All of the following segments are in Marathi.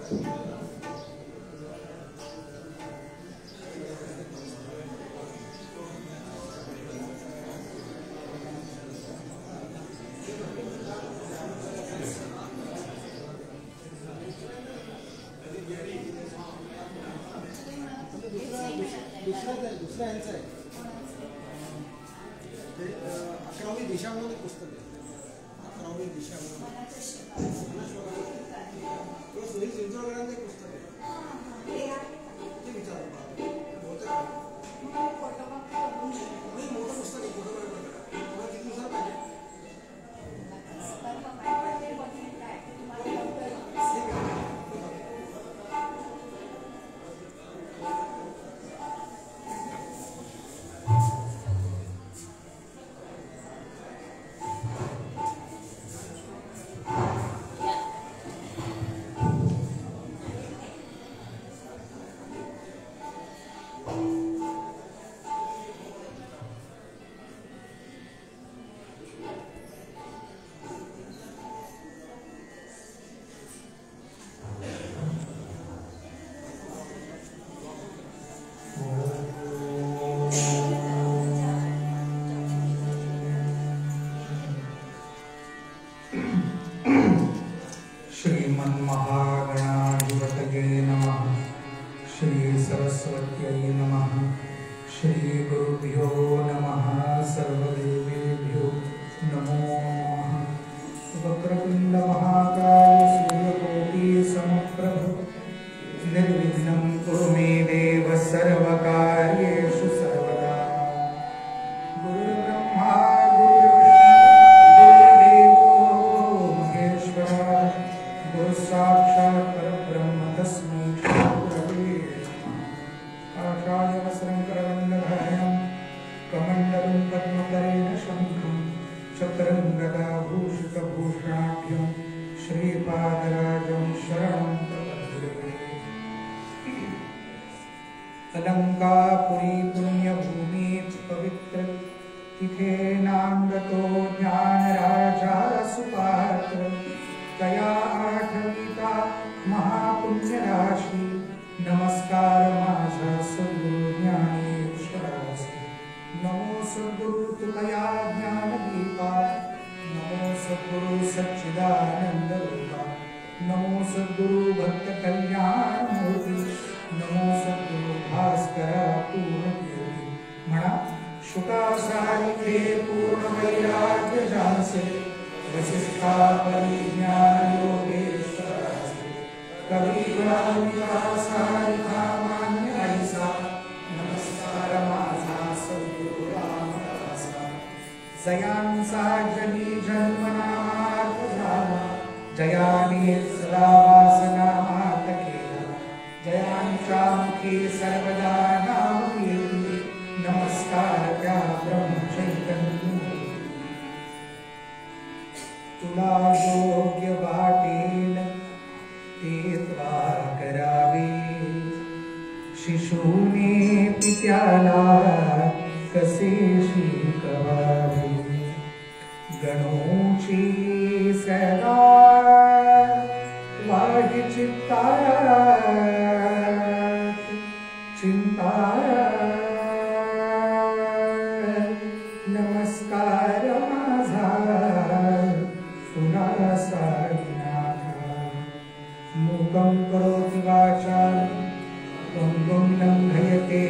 दुसऱ्या यांचं आहे ते 11वी दिशा म्हणून पुस्तक आहे. 11वी दिशा म्हणून सुनील चिंचोळकरांचं एक पुस्तक आहे ते विचार मोठं पुस्तक आहे. तुम्हाला किती दिवसात पाहिजे? श्रीमन्महागणाधिपतये नमः. श्री सरस्वत्यै नमः. श्री गुरुभ्यो नमः. सर्वदेवेभ्यो नमो नमः. वक्रतुण्ड महाकाय सूर्यकोटि समप्रभ निर्विघ्नं कुरु मे देव सर्वकार्येषु सर्वदा. गुरुर्ब्रह्मा साक्षात् परब्रह्म तस्मै गुरवे नमः. आकाशाय वस्त्रं करवण्डधारणं कमण्डलं पद्मकरेण शङ्खं चक्रं गदाभूषितभूषणाढ्यं श्रीपादराजं शरणं प्रपद्ये. अलङ्कापुरी पुण्यभूमि पवित्र तिथे नामगतो ज्ञानराजा सुपात्र तया आठविता महापुण्य राशी. नमस्कार माझा सद्गुरु ज्ञानेश्वरासी. नमो सद्गुरु तुलया ज्ञानदीपा. नमो सद्गुरु सच्चिदानंद रूपा. नमो सद्गुरु भक्त कल्याण मूर्ती. नमो सद्गुरु भास्करा पूर्ण योगी. म्हणा शुकासारिखे पूर्ण वैराग्य जासे. वशिष्ठा परिज्ञान योगेश्वरासे. कबीरा सारिखा मान्य ऐसा. नमस्कार माझा सद्गुरु रामदासा. जयांचा जनी जन्मनामार्थ झाला. जयाने सदा वासनामात केला. जयांच्या मुखी सर्वदा नाम कीर्ती. नमस्कार त्या ब्रह्मचैतन्य. तुला योग्य वाटेल ते त्वा करावे. शिशूने पित्याला कसे शिकवावे. गणोची सदा वाढ चित्तात चिंता. नमस्कार माझा पुन्हा साईनाथ. मूकं करोति वाचालं पंगुं लंघयते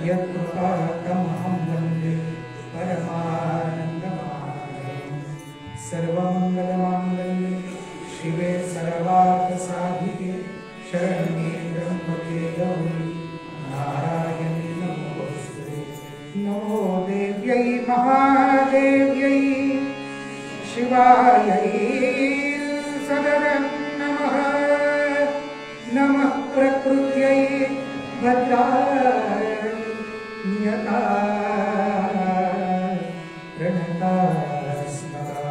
यत्कृपातमहं वन्दे परमानन्दमाधवम्. सर्वमङ्गलमाङ्गल्ये शिवे सर्वार्थसाधिके शरण्ये त्र्यम्बके गौरी नारायणी नमोस्तुते. नमो देव्यै महादेव्यै शिवायै सदनं नमः. नमः प्रकृत्यै भद्राय नियता प्रणता स्मरा.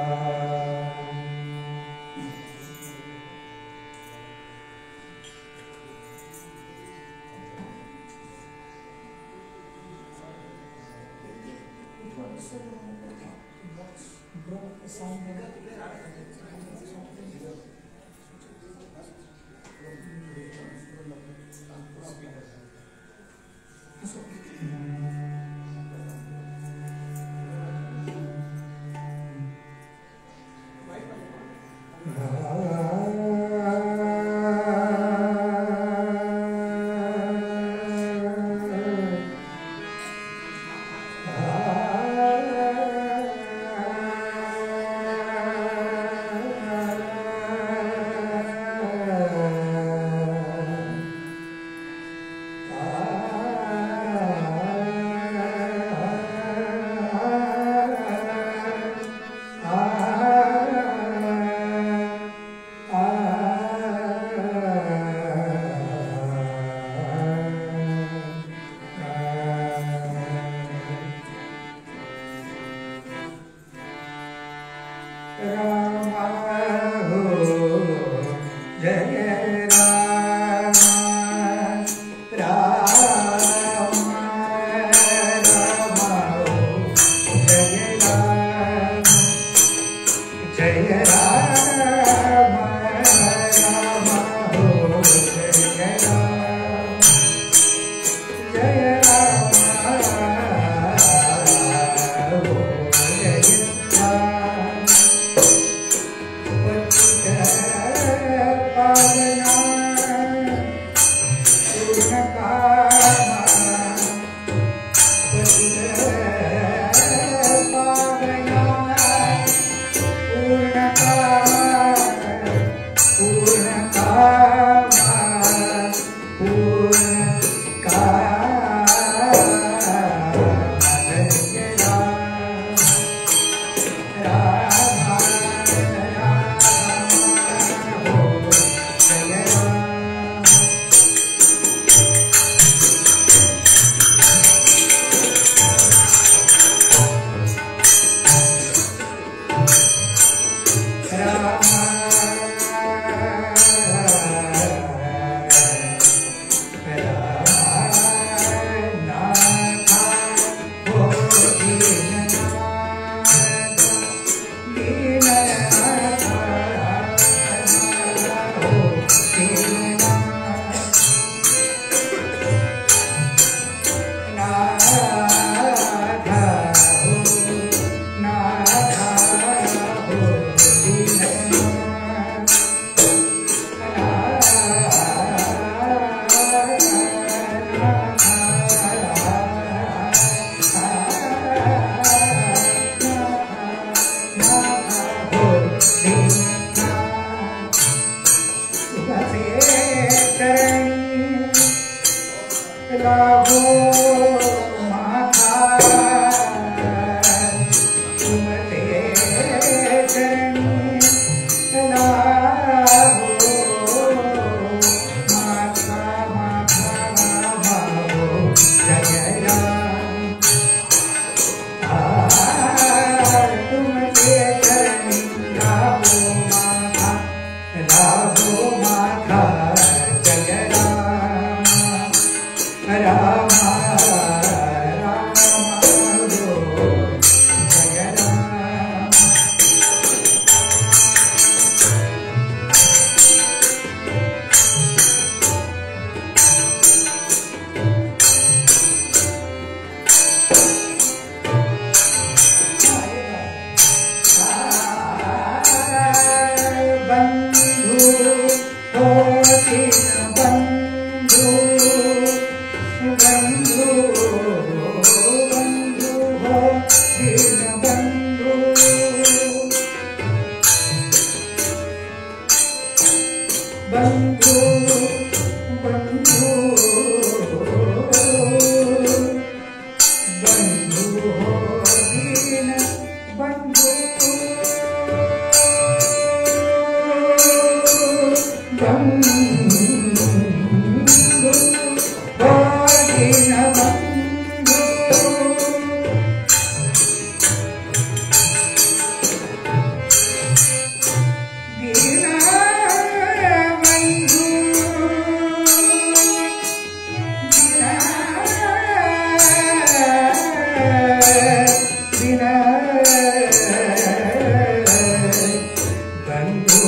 Bandhu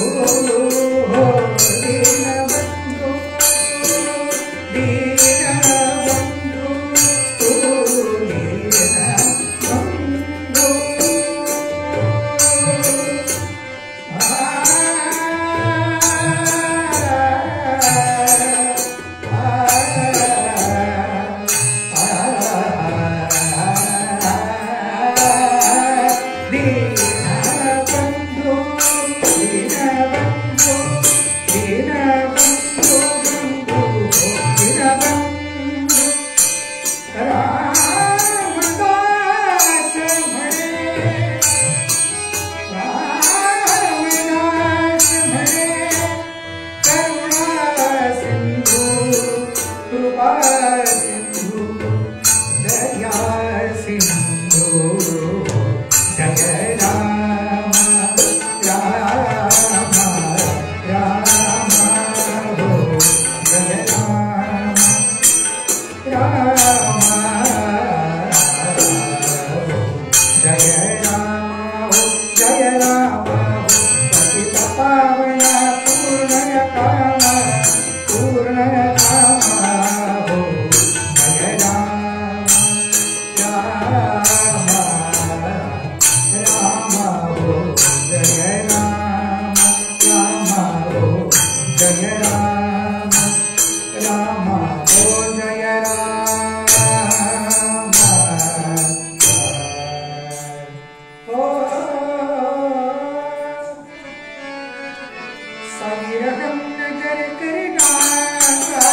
साई रकम नजर करना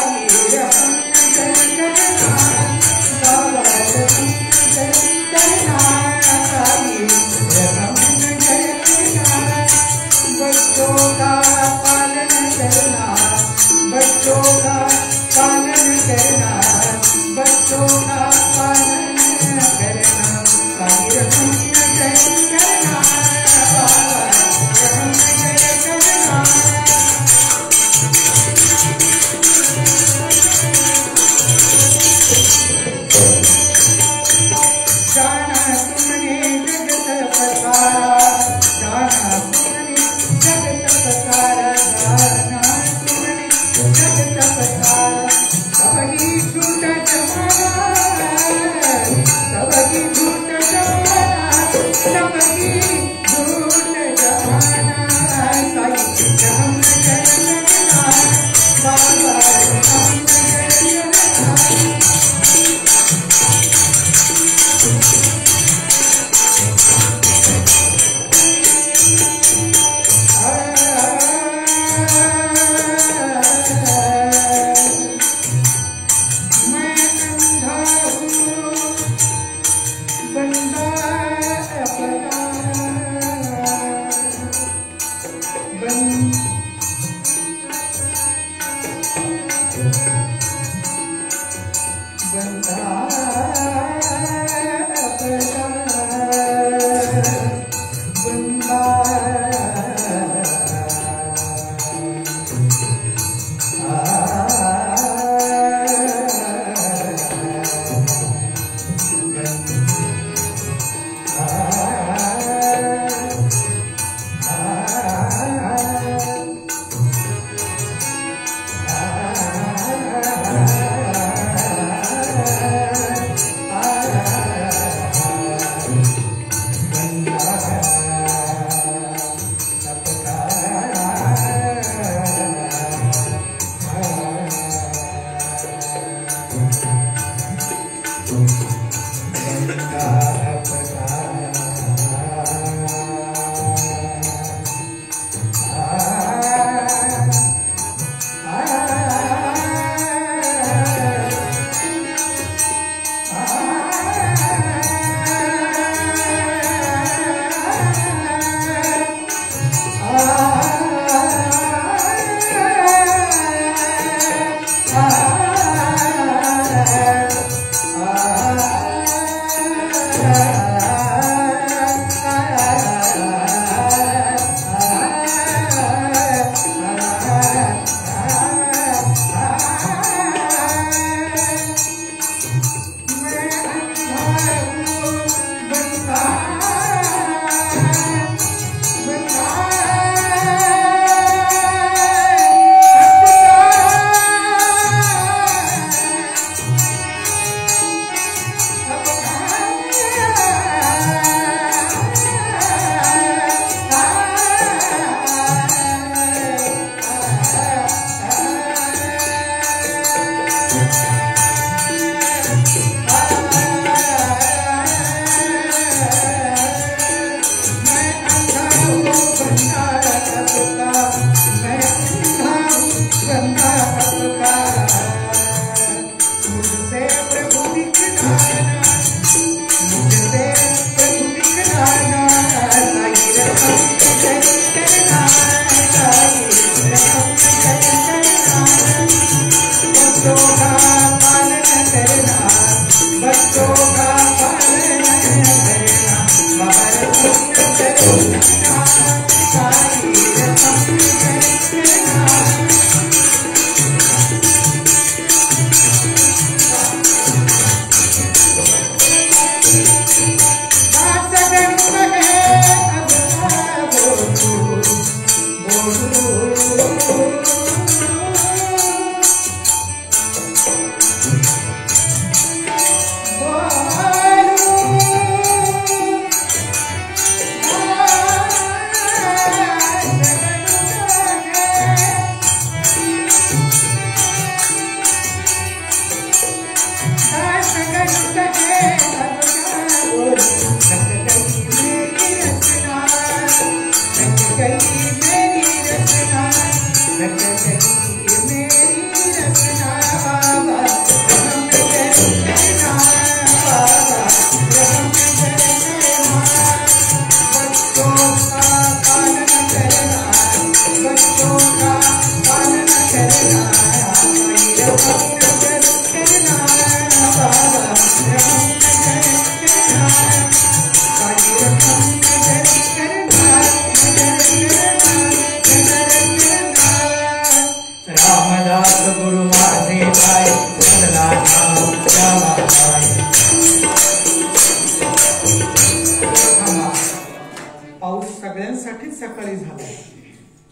सकाळी झाला.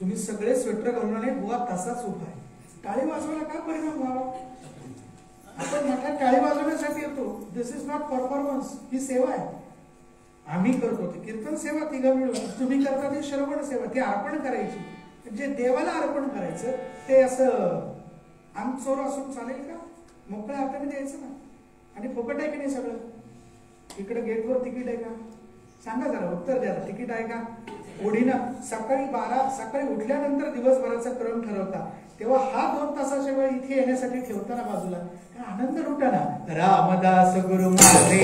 तुम्ही सगळे स्वेटर घालून आले, बुवा तसाच उभा आहे. टाळी वाजवायला काय परिणाम व्हावा? आपण म्हटलं टाळी वाजवण्यासाठी येतो. दिस इज नॉट परफॉर्मन्स, ही सेवा आहे. आम्ही करतो ती कीर्तन सेवा, तिघा मिळून. तुम्ही करता ती श्रवण सेवा, ती अर्पण करायची. जे देवाला अर्पण करायचं ते असं अंग चोर असून चालेल का? मोकळ्या हाताने द्यायचं ना. आणि फुकट आहे की नाही सगळं? इकडे गेटवर तिकीट आहे का? सांगा जरा, उत्तर द्या. तिकीट आहे का? ओढीनं सकाळी उठल्यानंतर दिवसभराचा क्रम ठरवता, तेव्हा हा 2 तासाच्या वेळ इथे येण्यासाठी ठेवताना बाजूला आनंद लुटा ना. रामदास गुरु माझे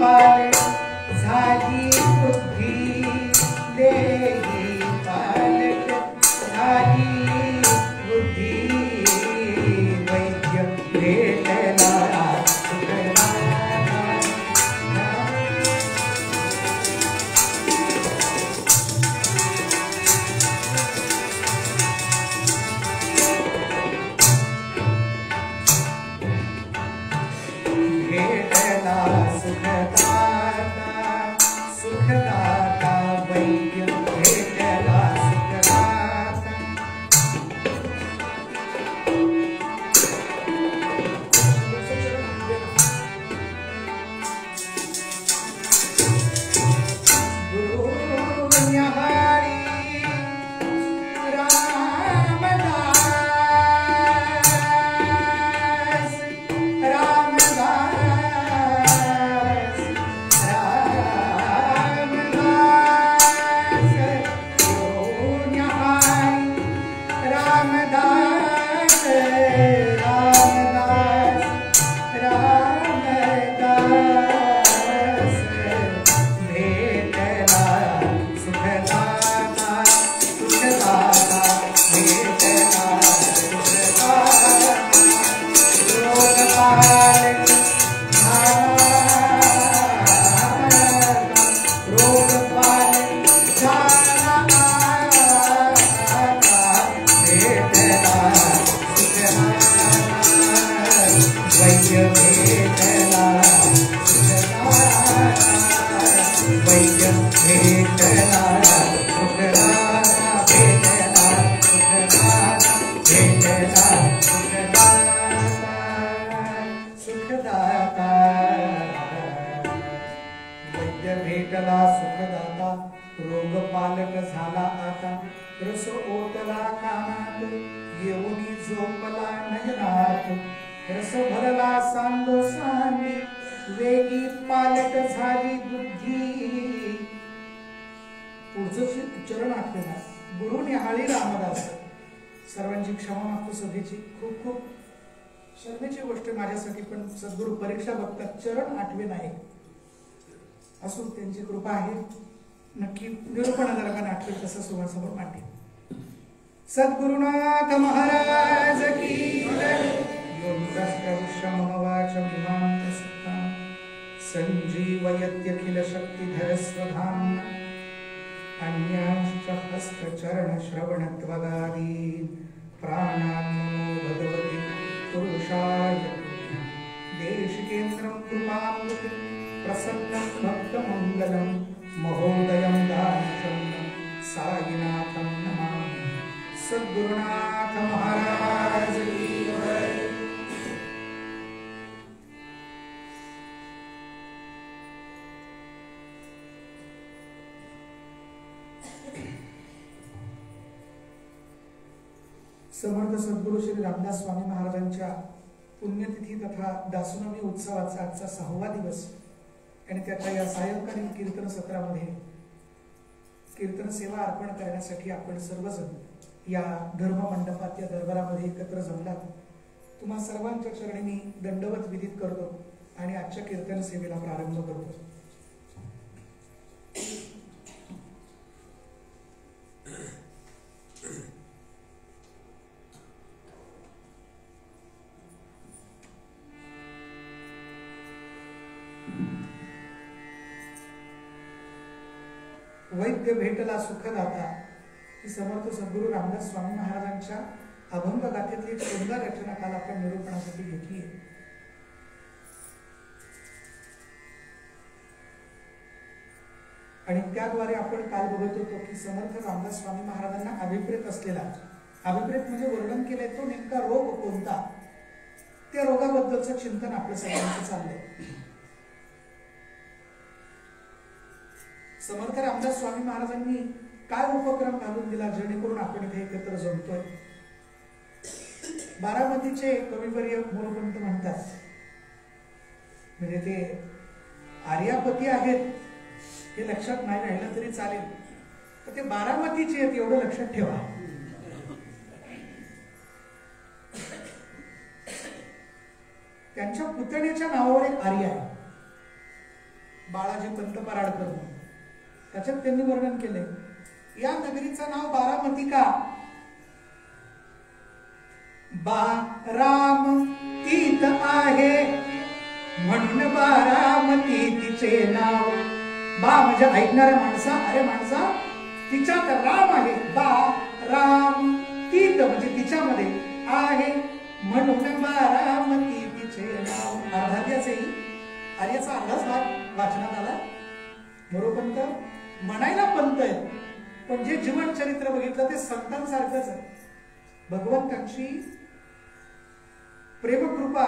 पालट झाली बुद्धी देही पालट झाली बुद्धी वैद्य भेटला चरण आठवेला गुरु निहाळी रामदास. सर्वांची क्षमा मागतो सभेची. खूप खूप शर्मेची गोष्ट माझ्यासाठी, पण सद्गुरु परीक्षा बघतात. चरण आठवे नाही असून त्यांची कृपा आहे. नक्की निरूपणादरम्यान आठवेल तसं समोर मांडेल. सद्गुरुनाथ महाराज की संजीवयत्यखिल शक्तिधर स्वधाम अन्यांश्च हस्तचरण श्रवणत्वगादीन् प्राणान् नमो भगवते पुरुषाय देशिकेन्द्रं कृपामृतं प्रसन्नं भक्तमङ्गलं महोदयं दानशं साईनाथं नमामि. सद्गुरुनाथ महाराज की जय. समर्थ सद्गुरू श्री रामदास स्वामी महाराजांच्या पुण्यतिथी तथा दासनवमी उत्सवाचा आजचा 6वा दिवस आणि त्याच्या या सायंकालीन कीर्तन सत्रामध्ये कीर्तन सेवा अर्पण करण्यासाठी आपण सर्वजण या धर्म मंडपात या दरबारामध्ये एकत्र जमलात. तुम्हा सर्वांच्या चरणी मी दंडवत विधित करतो आणि आजच्या कीर्तन सेवेला प्रारंभ करतो. वैद्य भेटला सुखदाता ही समर्थ सद्गुरू रामदास स्वामी महाराजांच्या अभंग गाथेतली एक सुंदर रचना काल आपण निरूपणासाठी घेतली आहे. आणि त्याद्वारे आपण काल बघत होतो की समर्थ रामदास स्वामी महाराजांना अभिप्रेत असलेला, अभिप्रेत म्हणजे वर्णन केलंय तो नेमका रोग कोणता, त्या रोगाबद्दलचं चिंतन आपलं सगळ्यांचं चाललंय. समर्थ रामदास स्वामी महाराजांनी काय उपक्रम घालून दिला जेणेकरून आपण इथे एकत्र जमतोय. बारामतीचे कविवर्य मोरपंत म्हणतात, म्हणजे ते आर्यापती आहेत हे लक्षात नाही राहिलं तरी चालेल, तर ते बारामतीचे आहेत एवढं लक्षात ठेवा. त्यांच्या पुतण्याच्या नावावर एक आर्य आहे. बाळाजी पंत पराडकर, त्याच्यात त्यांनी वर्णन केले, या नगरीचं नाव बारामती का? बारामतीत आहे म्हणून बारामती तिचे नाव. बा म्हणजे ऐकणाऱ्या माणसा, अरे माणसा तिच्यात राम आहे. बारामतीत म्हणजे तिच्यामध्ये आहे म्हणून बारामती तिचे नाव. अर्धाध्याचेही आर्याचा अर्धाच भाग वाचनात आला. मोरोपंत म्हणायला पंत आहे, पण जे जीवन चरित्र बघितलं ते संतांसारखंच आहे. भगवंतांची प्रेमकृपा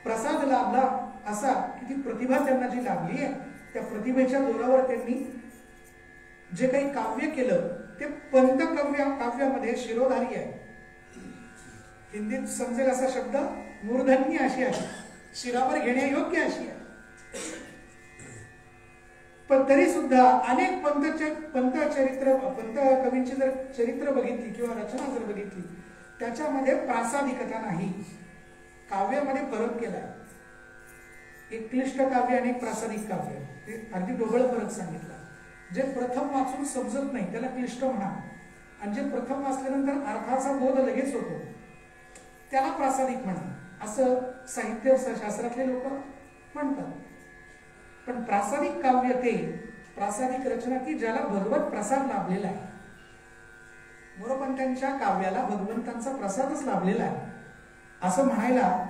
प्रसाद लाभला असा की ती प्रतिभा त्यांना जी लाभली आहे, त्या प्रतिभेच्या जोरावर त्यांनी जे काही काव्य केलं ते पंत काव्यामध्ये शिरोधारी आहे. हिंदीत समजेल असा शब्द मूर्धन्य अशी आहे, शिरावर घेण्यायोग्य अशी आहे. पण तरी सुद्धा अनेक पंत कवींची जर चरित्र बघितली किंवा रचना जर बघितली, त्याच्यामध्ये प्रासादिकता नाही. काव्यामध्ये फरक केलाय. एक क्लिष्ट काव्य आणि एक प्रासादिक काव्य, हे अगदी ढोबळ फरक सांगितला. जे प्रथम वाचून समजत नाही त्याला क्लिष्ट म्हणा, आणि जे प्रथम वाचल्यानंतर अर्थाचा बोध लगेच होतो त्याला प्रासादिक म्हणा, असं साहित्य शास्त्रातले लोक म्हणतात. पण प्रासादिक काव्य ते प्रासादिक रचना की ज्याला भगवत प्रसाद लाभलेला आहे. मोरोपंतांच्या काव्याला भगवंतांचा प्रसादच लाभलेला आहे असं म्हणायला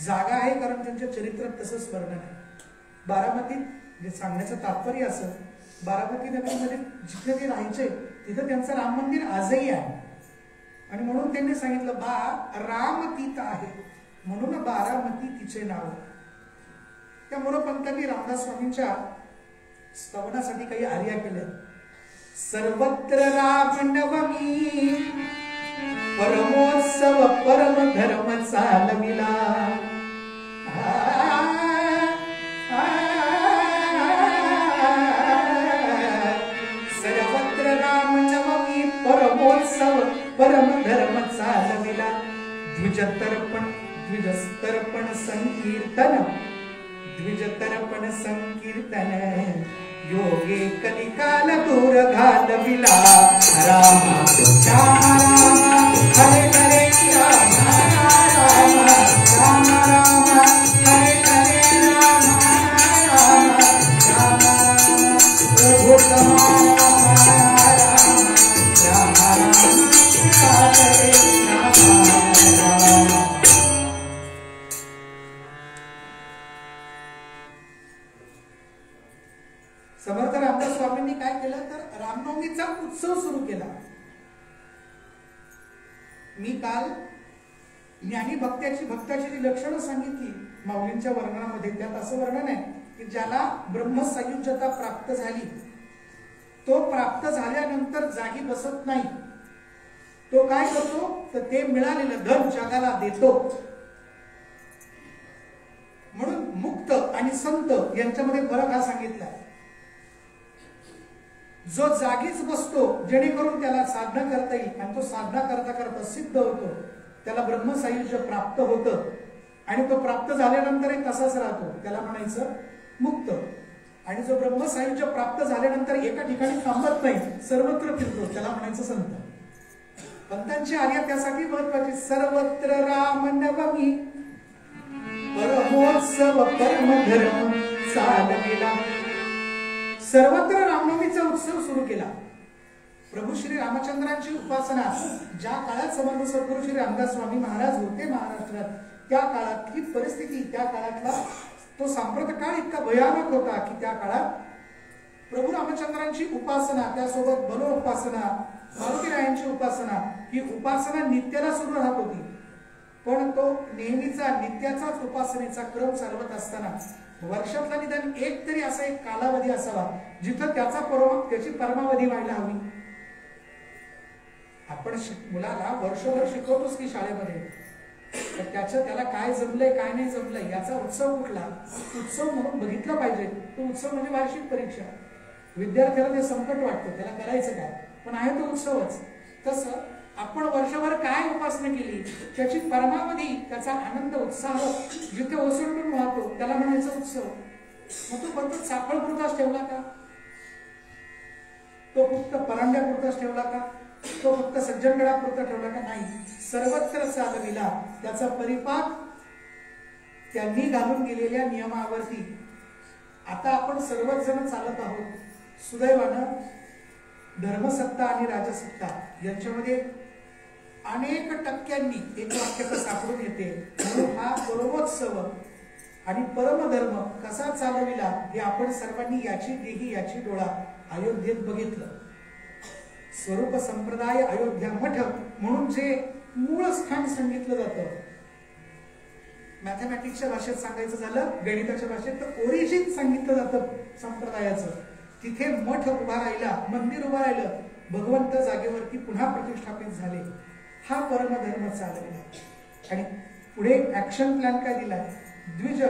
जागा आहे, कारण त्यांच्या चरित्रात तसंच वर्णन आहे. बारामतीत जे सांगण्याचं तात्पर्य असं, बारामती नगरीमध्ये जिथे ते राहायचे तिथं त्यांचं राम मंदिर आजही आहे, आणि म्हणून त्यांनी सांगितलं रामतीत आहे म्हणून बारामती तिचे नाव. त्या मोरोपंतांनी रामदास स्वामींच्या स्तवनासाठी काही आर्या केल्या. सर्वत्र राम नवमी परमोत्सव परम धर्म चालविला. सर्वत्र राम नवमी परमोत्सव परम धर्म चालविला. द्विजस्तर्पण संकीर्तन द्विजतर्पण संकीर्तन योगे कलिकाल दूर घालविला. राम श्याम राम हरे हरे राम राम राम राम हरे हरे राम राम राम प्रभु राम राम हरे राम. समर्थ रामदास स्वामींनी काय केलं तर रामनवमीचा उत्सव सुरू केला. मी काल ज्ञानी भक्ताची जी लक्षणं सांगितली माऊलींच्या वर्णनामध्ये, त्यात असं वर्णन आहे की ज्याला ब्रह्मसायुज्यता प्राप्त झाली, तो प्राप्त झाल्यानंतर जागी बसत नाही. तो काय करतो तर ते मिळालेलं धन जगाला देतो. म्हणून मुक्त आणि संत यांच्यामध्ये फरक हा सांगितला. जो जागीच बसतो जेणेकरून त्याला साधना करता येईल, आणि तो साधना करता करता सिद्ध होतो, त्याला ब्रह्मसायुज्य प्राप्त होतं, आणि तो प्राप्त झाल्यानंतरही तसाच राहतो, त्याला म्हणायचं मुक्त. आणि जो ब्रह्मसायुज्य प्राप्त झाल्यानंतर एका ठिकाणी थांबत नाही, सर्वत्र फिरतो, त्याला म्हणायचं संत. पंतांची आर्या त्यासाठी महत्वाची. सर्वत्र राम नवमी परमोत्सव परम धर्म चालविला. सर्वत्र रामनवमीचा उत्सव सुरू केला. प्रभू श्री रामचंद्रांची उपासना ज्या काळात समर्थ सद्गुरू श्री रामदास स्वामी महाराज होते महाराष्ट्रात, त्या काळातली परिस्थिती, त्या काळातला तो सांप्रत काळ इतका भयानक होता की त्या काळात प्रभू रामचंद्रांची उपासना, त्यासोबत बलोपासना, मारुतीरायांची उपासना, ही उपासना नित्याला सुरू राहत होती. पण तो नेहमीचा नित्याचाच उपासनेचा क्रम चालवत असताना वर्षातला निदान एक तरी असा एक कालावधी असावा जिथं त्याची परमावधी व्हायला हवी. आपण मुलाला वर्षभर शिकवतोच की शाळेमध्ये, तर त्याला काय जमलंय काय नाही जमलंय याचा उत्सव कुठला, उत्सव म्हणून बघितला पाहिजे. तो उत्सव म्हणजे वार्षिक परीक्षा. विद्यार्थ्याला ते संकट वाटतं, त्याला करायचं काय, पण आहे तो उत्सवच. तसं आपण वर्षभर काय उपासना केली त्याची परमावधी, त्याचा आनंद उत्साह जिथे ओसंडून वाहतो त्याला म्हणायचं उत्सव. मग तो फक्त साखळपुरताच ठेवला का? तो फक्त परांड्यापुरताच ठेवला का? तो फक्त सज्जनगडापुरता ठेवला का? नाही, सर्वत्र चालविला. त्याचा परिपाक त्यांनी घालून गेलेल्या नियमावरती आता आपण सर्वच जण चालत आहोत. सुदैवानं धर्मसत्ता आणि राजसत्ता यांच्यामध्ये अनेक टक्क्यांनी एक वाक्यता सापडून येते. म्हणून हा परमोत्सव आणि परमधर्म कसा चालविला हे आपण सर्वांनी याची देही याची डोळा अयोध्येत बघितलं. स्वरूप संप्रदाय अयोध्या मठ म्हणून जे मूळ स्थान सांगितलं जातं, मॅथमॅटिक्सच्या भाषेत सांगायचं झालं, गणिताच्या भाषेत तर ओरिजिन सांगितलं जातं संप्रदायाचं. तिथे मठ उभा राहिला, मंदिर उभा राहिलं, भगवंत जागेवरती पुन्हा प्रतिष्ठापित झाले. हा परमधर्म चालविला. आणि पुढे ऍक्शन प्लॅन काय दिलाय? द्विज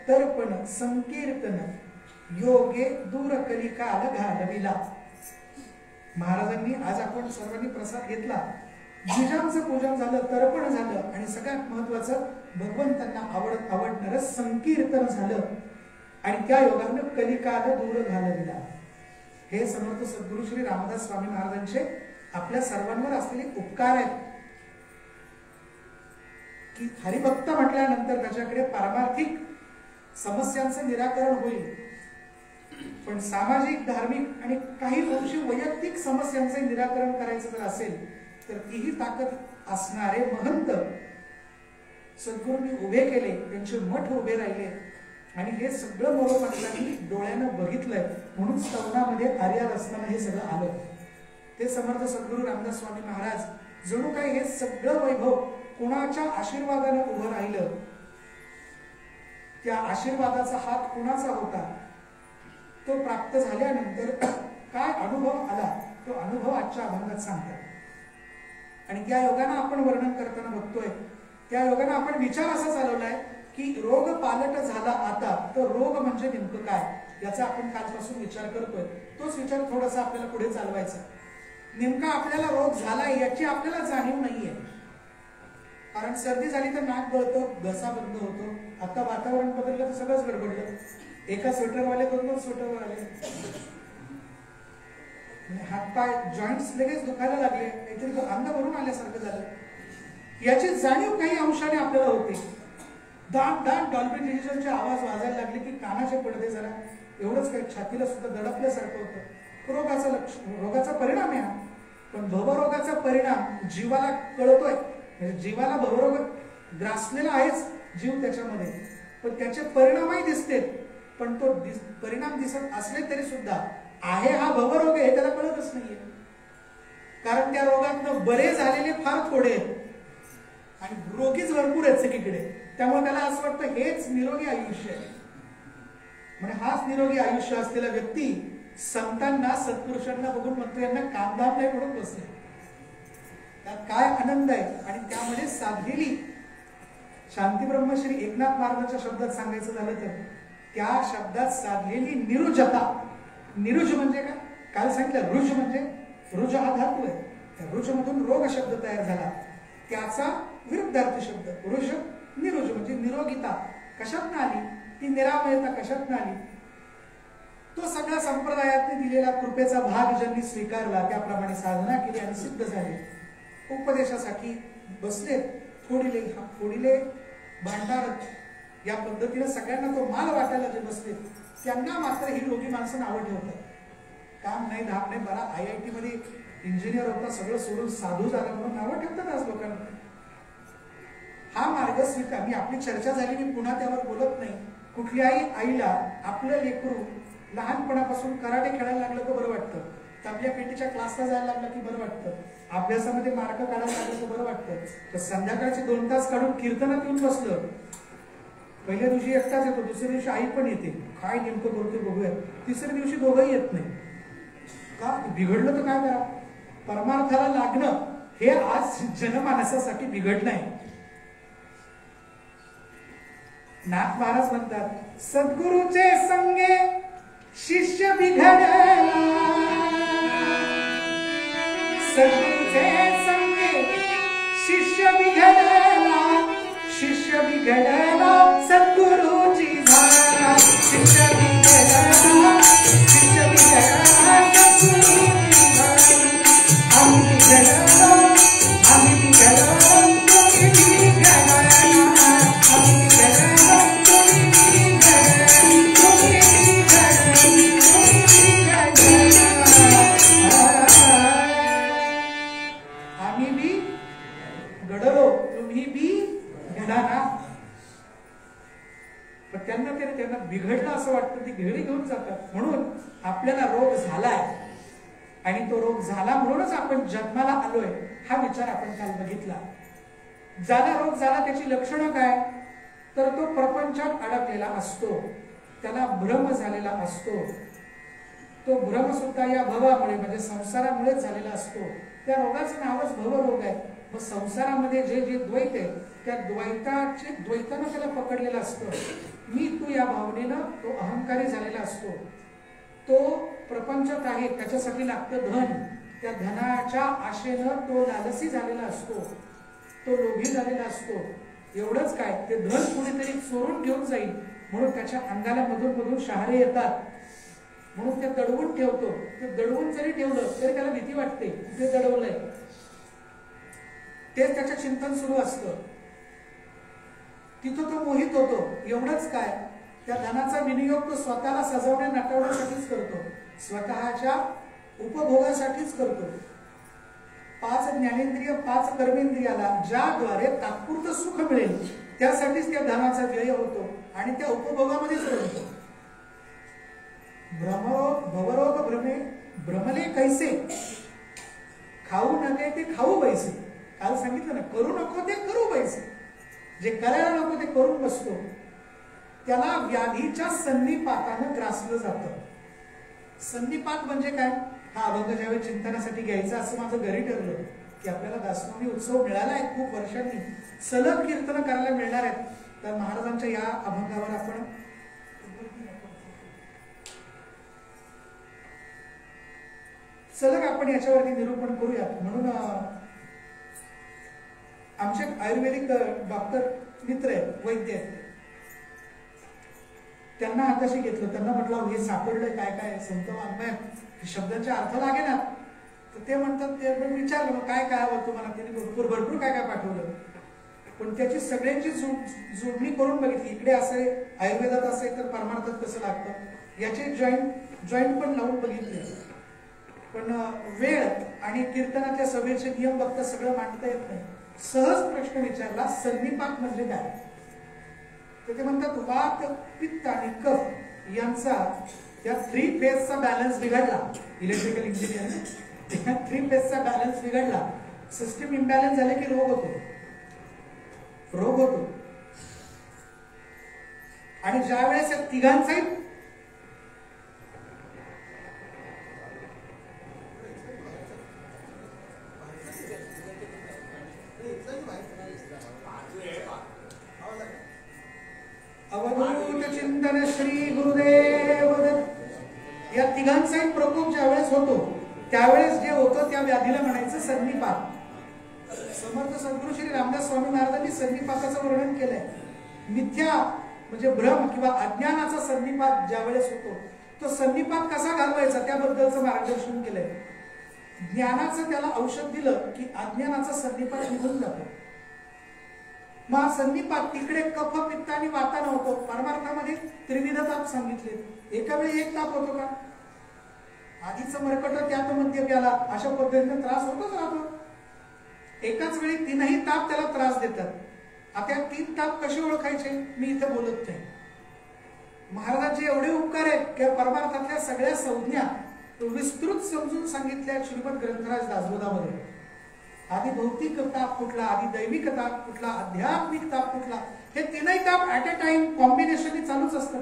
तर्पण संकीर्तन योगे दूर कलिकाल घालविला. महाराजांनी आज आपण सर्वांनी प्रसाद घेतला, द्विजांचं पूजन झालं, तर्पण झालं आणि सगळ्यात महत्वाचं भगवंतांना आवडणारं संकीर्तन झालं आणि त्या योगानं कलिकाल दूर घालविला. हे समर्थ सद्गुरु श्री रामदास स्वामी महाराजांचे आपल्या सर्वांवर असलेले उपकार आहेत की हरिभक्त म्हटल्यानंतर त्याच्याकडे पारमार्थिक समस्यांचं निराकरण होईल, पण सामाजिक धार्मिक आणि काही अंशी वैयक्तिक समस्यांचे निराकरण करायचं जर असेल तर तीही ताकद असणारे महंत सद्गुरूंनी उभे केले, त्यांचे मठ उभे राहिले आणि हे सगळं मोरोपंतांनी डोळ्यानं बघितलंय. म्हणून स्तवनामध्ये आर्यात असताना हे सगळं आलं. ते समर्थ सद्गुरू रामदास स्वामी महाराज जणू काय हे सगळं वैभव कोणाच्या आशीर्वादानं उभं राहिलं. त्या आशीर्वादाचा हात कोणाचा होता, तो प्राप्त झाल्यानंतर काय अनुभव आला, तो अनुभव आजच्या अभंगात सांगतात. आणि त्या योगानं आपण वर्णन करताना बघतोय, त्या योगानं आपण विचार असा चालवलाय की रोग पालट झाला आता, तर रोग म्हणजे नेमकं काय याचा आपण कालपासून विचार करतोय. तोच विचार थोडासा आपल्याला पुढे चालवायचा. नेमका आपल्याला रोग झालाय याची आपल्याला जाणीव नाहीये. कारण सर्दी झाली तर नाक गळतं, घसा बंद होतो. आता वातावरण बदललं तर सगळंच गडबडलं. एका स्वेटरवाले दोन स्वेटरवाले, हातपाय जॉईंट्स लगेच दुखायला लागले, काहीतरी अंग भरून आल्यासारखं झालं. याची जाणीव काही अंशाने आपल्याला होते. दाट दाट डॉल्बी डिजिटलचे आवाज वाजायला लागले की कानाचे पडदे जरा एवढंच काही छातीला सुद्धा दडपल्यासारखं होतं. रोगाचा परिणाम आहे. पण भवरोगाचा परिणाम जीवाला कळतोय, म्हणजे जीवाला भवरोग ग्रासलेला आहेच जीव त्याच्यामध्ये, पण त्याचे परिणामही दिसते. पण तो परिणाम दिसत असले तरी सुद्धा आहे हा भवरोग आहे त्याला कळतच नाहीये. कारण त्या रोगातनं बरे झालेले फार थोडे आहेत आणि रोगीच भरपूर आहेत सगळीकडे. त्यामुळे त्याला असं वाटतं हेच निरोगी आयुष्य आहे. म्हणजे हाच निरोगी आयुष्य असलेला व्यक्ती संतांना सत्पुरुषांना बघून म्हणतो यांना कामधाम नाही म्हणून बसले. त्यात काय आनंद आहे. आणि त्यामध्ये साधलेली शांतीब्रह्मश्री एकनाथ महाराजांच्या शब्दात सांगायचं झालं तर त्या शब्दात साधलेली निरुजता. निरुज म्हणजे काय? काल सांगितलं रुज म्हणजे रुज हा धातू आहे. त्या रुज मधून रोग शब्द तयार झाला. त्याचा विरुद्धार्थ शब्द रुज निरुज म्हणजे निरोगिता. कशातनं आली ती? निरामयता कशातनं आली? तो सगळ्या संप्रदायातने दिलेला कृपेचा भाग ज्यांनी स्वीकारला, त्याप्रमाणे साधना केली आणि सिद्ध झाले. उपदेशासाठी बसले, फोडिले भांडार या पद्धतीने सगळ्यांना तो माल वाटायला जे बसले, त्यांना मात्र ही रोगी माणसं नावं ठेवतात. काम नाही धाम नाही, बरा IIT मध्ये इंजिनियर होता, सगळं सोडून साधू झाला म्हणून नावं ठेवतात आज लोकांना. हा मार्ग स्वीकार. मी आपली चर्चा झाली, मी पुन्हा त्यावर बोलत नाही. कुठल्याही आईला आपलं लेकरू लहानपणापासून कराटे खेळायला लागलं तर बरं वाटतं, तबल्या पेटीच्या क्लासला जायला लागलं की बरं वाटतं, अभ्यासामध्ये मार्क काढायला लागलं तर बरं वाटतं. तर संध्याकाळचे 2 तास काढून कीर्तनात येऊन बसलं, पहिल्या दिवशी एकटाच येतो, दुसऱ्या दिवशी आई पण येते, काय नेमकं करतोय बघूया. तिसऱ्या दिवशी दोघंही येत नाही. का? बिघडलं तर काय करा? परमार्थाला लागणं हे आज जनमानसासाठी बिघडणं आहे. नाथ महाराज म्हणतात, सद्गुरूचे संगे शिष्य बिघडला, सद्गुरूचे संगे शिष्य बिघडला, शिष्य बिघडला सद्गुरूची झाला शिष्य बिघडला. निघून जातात. म्हणून आपल्याला रोग झालाय आणि तो रोग झाला म्हणूनच आपण जन्माला आलोय हा विचार आपण काल बघितला. ज्याला रोग झाला त्याची लक्षणं काय, तर तो प्रपंचात अडकलेला असतो, त्याला भ्रम झालेला असतो. तो भ्रम सुद्धा या भवामुळे म्हणजे संसारामुळेच झालेला असतो. त्या रोगाचं नावच भवरोग आहे. मग संसारामध्ये जे जे द्वैत आहे त्या द्वैतानं त्याला पकडलेलं असतं. मी तू या भावनेनं तो अहंकारी झालेला असतो. तो प्रपंचात आहे, त्याच्यासाठी लागतं धन. त्या धनाच्या आशेनं तो लालसी झालेला असतो, तो लोभी झालेला असतो. एवढंच काय, ते धन कुणीतरी चोरून घेऊन जाईल म्हणून त्याच्या अंगाला मधून मधून शहारे येतात, म्हणून ते दडवून ठेवतो. ते दडवून जरी ठेवलं तरी त्याला भीती वाटते, ते दडवलंय. तेच त्याचं चिंतन सुरू असतं. तिथं तो मोहित होतो. एवढंच काय, त्या धनाचा विनियोग तो स्वतःला सजवण्या नटवण्यासाठीच करतो, स्वतःच्या उपभोगासाठीच करतो. 5 ज्ञानेंद्रिय 5 कर्मेंद्रियाला ज्याद्वारे तात्पुरतं सुख मिळेल त्यासाठीच त्या धनाचा व्यय होतो आणि त्या उपभोगामध्येच करतो. भवरोग भ्रमले कैसे, खाऊ नये ते खाऊ बैसे. काल सांगितलं ना, करू नको ते करू बैसे. जे करायला नको ते करून बसतो त्याला व्याधीच्या सन्निपातानं ग्रासलं जातं. सन्निपात म्हणजे काय, हा अभंग ज्यावेळी चिंतनासाठी घ्यायचा असं माझं घरी ठरलं की आपल्याला दासवानी उत्सव मिळाला आहे, खूप वर्षांनी सलग कीर्तन करायला मिळणार आहेत. तर महाराजांच्या या अभंगावर आपण सलग आपण याच्यावरती निरूपण करूयात. म्हणून आमचे आयुर्वेदिक डॉक्टर मित्र आहेत, वैद्य आहेत, त्यांना हाताशी घेतलं. त्यांना म्हटलं हे सापडलंय काय काय संत वाङ्मय, शब्दांचे अर्थ लागे ना. तर ते म्हणतात, ते विचारलं मग काय काय हवं तुम्हाला. त्यांनी भरपूर काय काय पाठवलं, पण त्याची सगळ्यांची जोडणी करून बघितली. इकडे असे आयुर्वेदात असे तर परमार्थात कसं लागतं याचे जॉईंट पण लावून बघितले. पण वेळ आणि कीर्तनाच्या सभेचे नियम बघता सगळं मांडता येत नाही. सहज प्रश्न विचारला, सन्निपात म्हणजे काय. तर ते म्हणतात वात पित्त आणि कफ यांचा या 3 फेजचा बॅलन्स बिघडला. इलेक्ट्रिकल इंजिनियर 3 फेजचा बॅलन्स बिघडला, सिस्टीम इम्बॅलन्स झाले की रोग होतो. आणि ज्या वेळेस या तिघांचाही अवधूत चिंतन श्री गुरुदेव दत्त या तिघांचाही प्रकोप ज्यावेळेस होतो त्यावेळेस जे होतं त्या व्याधीला म्हणायचं सन्निपात. समर्थ सद्गुरू श्री रामदास स्वामी महाराजांनी सन्निपाताचं वर्णन केलंय. मिथ्या म्हणजे भ्रम किंवा अज्ञानाचा सन्निपात ज्यावेळेस होतो तो सन्निपात कसा घालवायचा त्याबद्दलचं मार्गदर्शन केलंय. ज्ञानाचं त्याला औषध दिलं की अज्ञानाचा सन्निपात निघून जातो. मग सन्निपात तिकडे कफ पित्त आणि वातानं होतो. परमार्थामध्ये त्रिविध ताप सांगितले. एका वेळी एक ताप होतो का, आधीचं मरकट त्यात मध्य प्याला अशा पद्धतीने त्रास होतोच राहतो. एकाच वेळी 3ही ताप त्याला त्रास देतात. आता 3 ताप कसे ओळखायचे मी इथे बोलत नाही. महाराजांचे एवढे उपकार आहेत की परमार्थातल्या सगळ्या संज्ञा विस्तृत समजून सांगितल्या श्रीमद ग्रंथराज दासबोधामध्ये. आधी भौतिक ताप कुठला, आधी दैविक ताप कुठला, आध्यात्मिक ताप कुठला, हे 3ही ताप ऍट अ टाइम कॉम्बिनेशन चालूच असतात.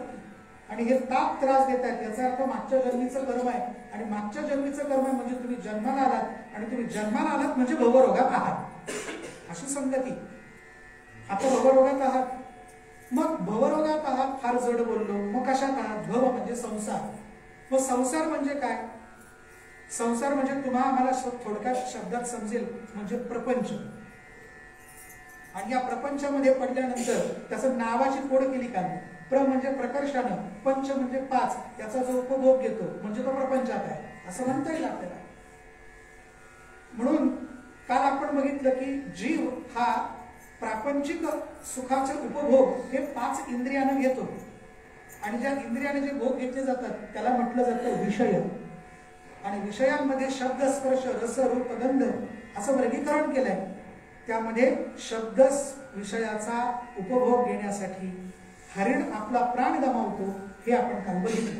आणि हे ताप त्रास देत आहेत याचा अर्थ मागच्या जन्मीचं कर्म आहे. आणि मागच्या जन्मीचं कर्म आहे म्हणजे तुम्ही जन्माला आलात आणि तुम्ही जन्माला आलात म्हणजे भवरोगात आहात अशी संगती. आता भवरोगात आहात, मग भवरोगात आहात फार जड बोललो. मग कशात आहात, भव म्हणजे संसार. मग संसार म्हणजे काय, संसार म्हणजे तुम्हाला आम्हाला थोडक्यात शब्दात समजेल म्हणजे प्रपंच. आणि या प्रपंचामध्ये पडल्यानंतर त्याचं नावाची फोड केली का, प्र म्हणजे प्रकर्षानं, पंच म्हणजे 5, याचा जो उपभोग घेतो म्हणजे तो प्रपंचात आहे असं म्हणता येईल आपल्याला. म्हणून काल आपण बघितलं की जीव हा प्रापंचिक सुखाचे उपभोग हे 5 इंद्रियानं घेतो. आणि ज्या इंद्रियाने जे भोग घेतले जातात त्याला म्हटलं जातं विषय. आणि विषयांमध्ये शब्द स्पर्श रस रूप गंध असं वर्गीकरण केलंय. त्यामध्ये शब्द विषयाचा उपभोग घेण्यासाठी हरिण आपला प्राण गमावतो हे आपण काल बघितलं.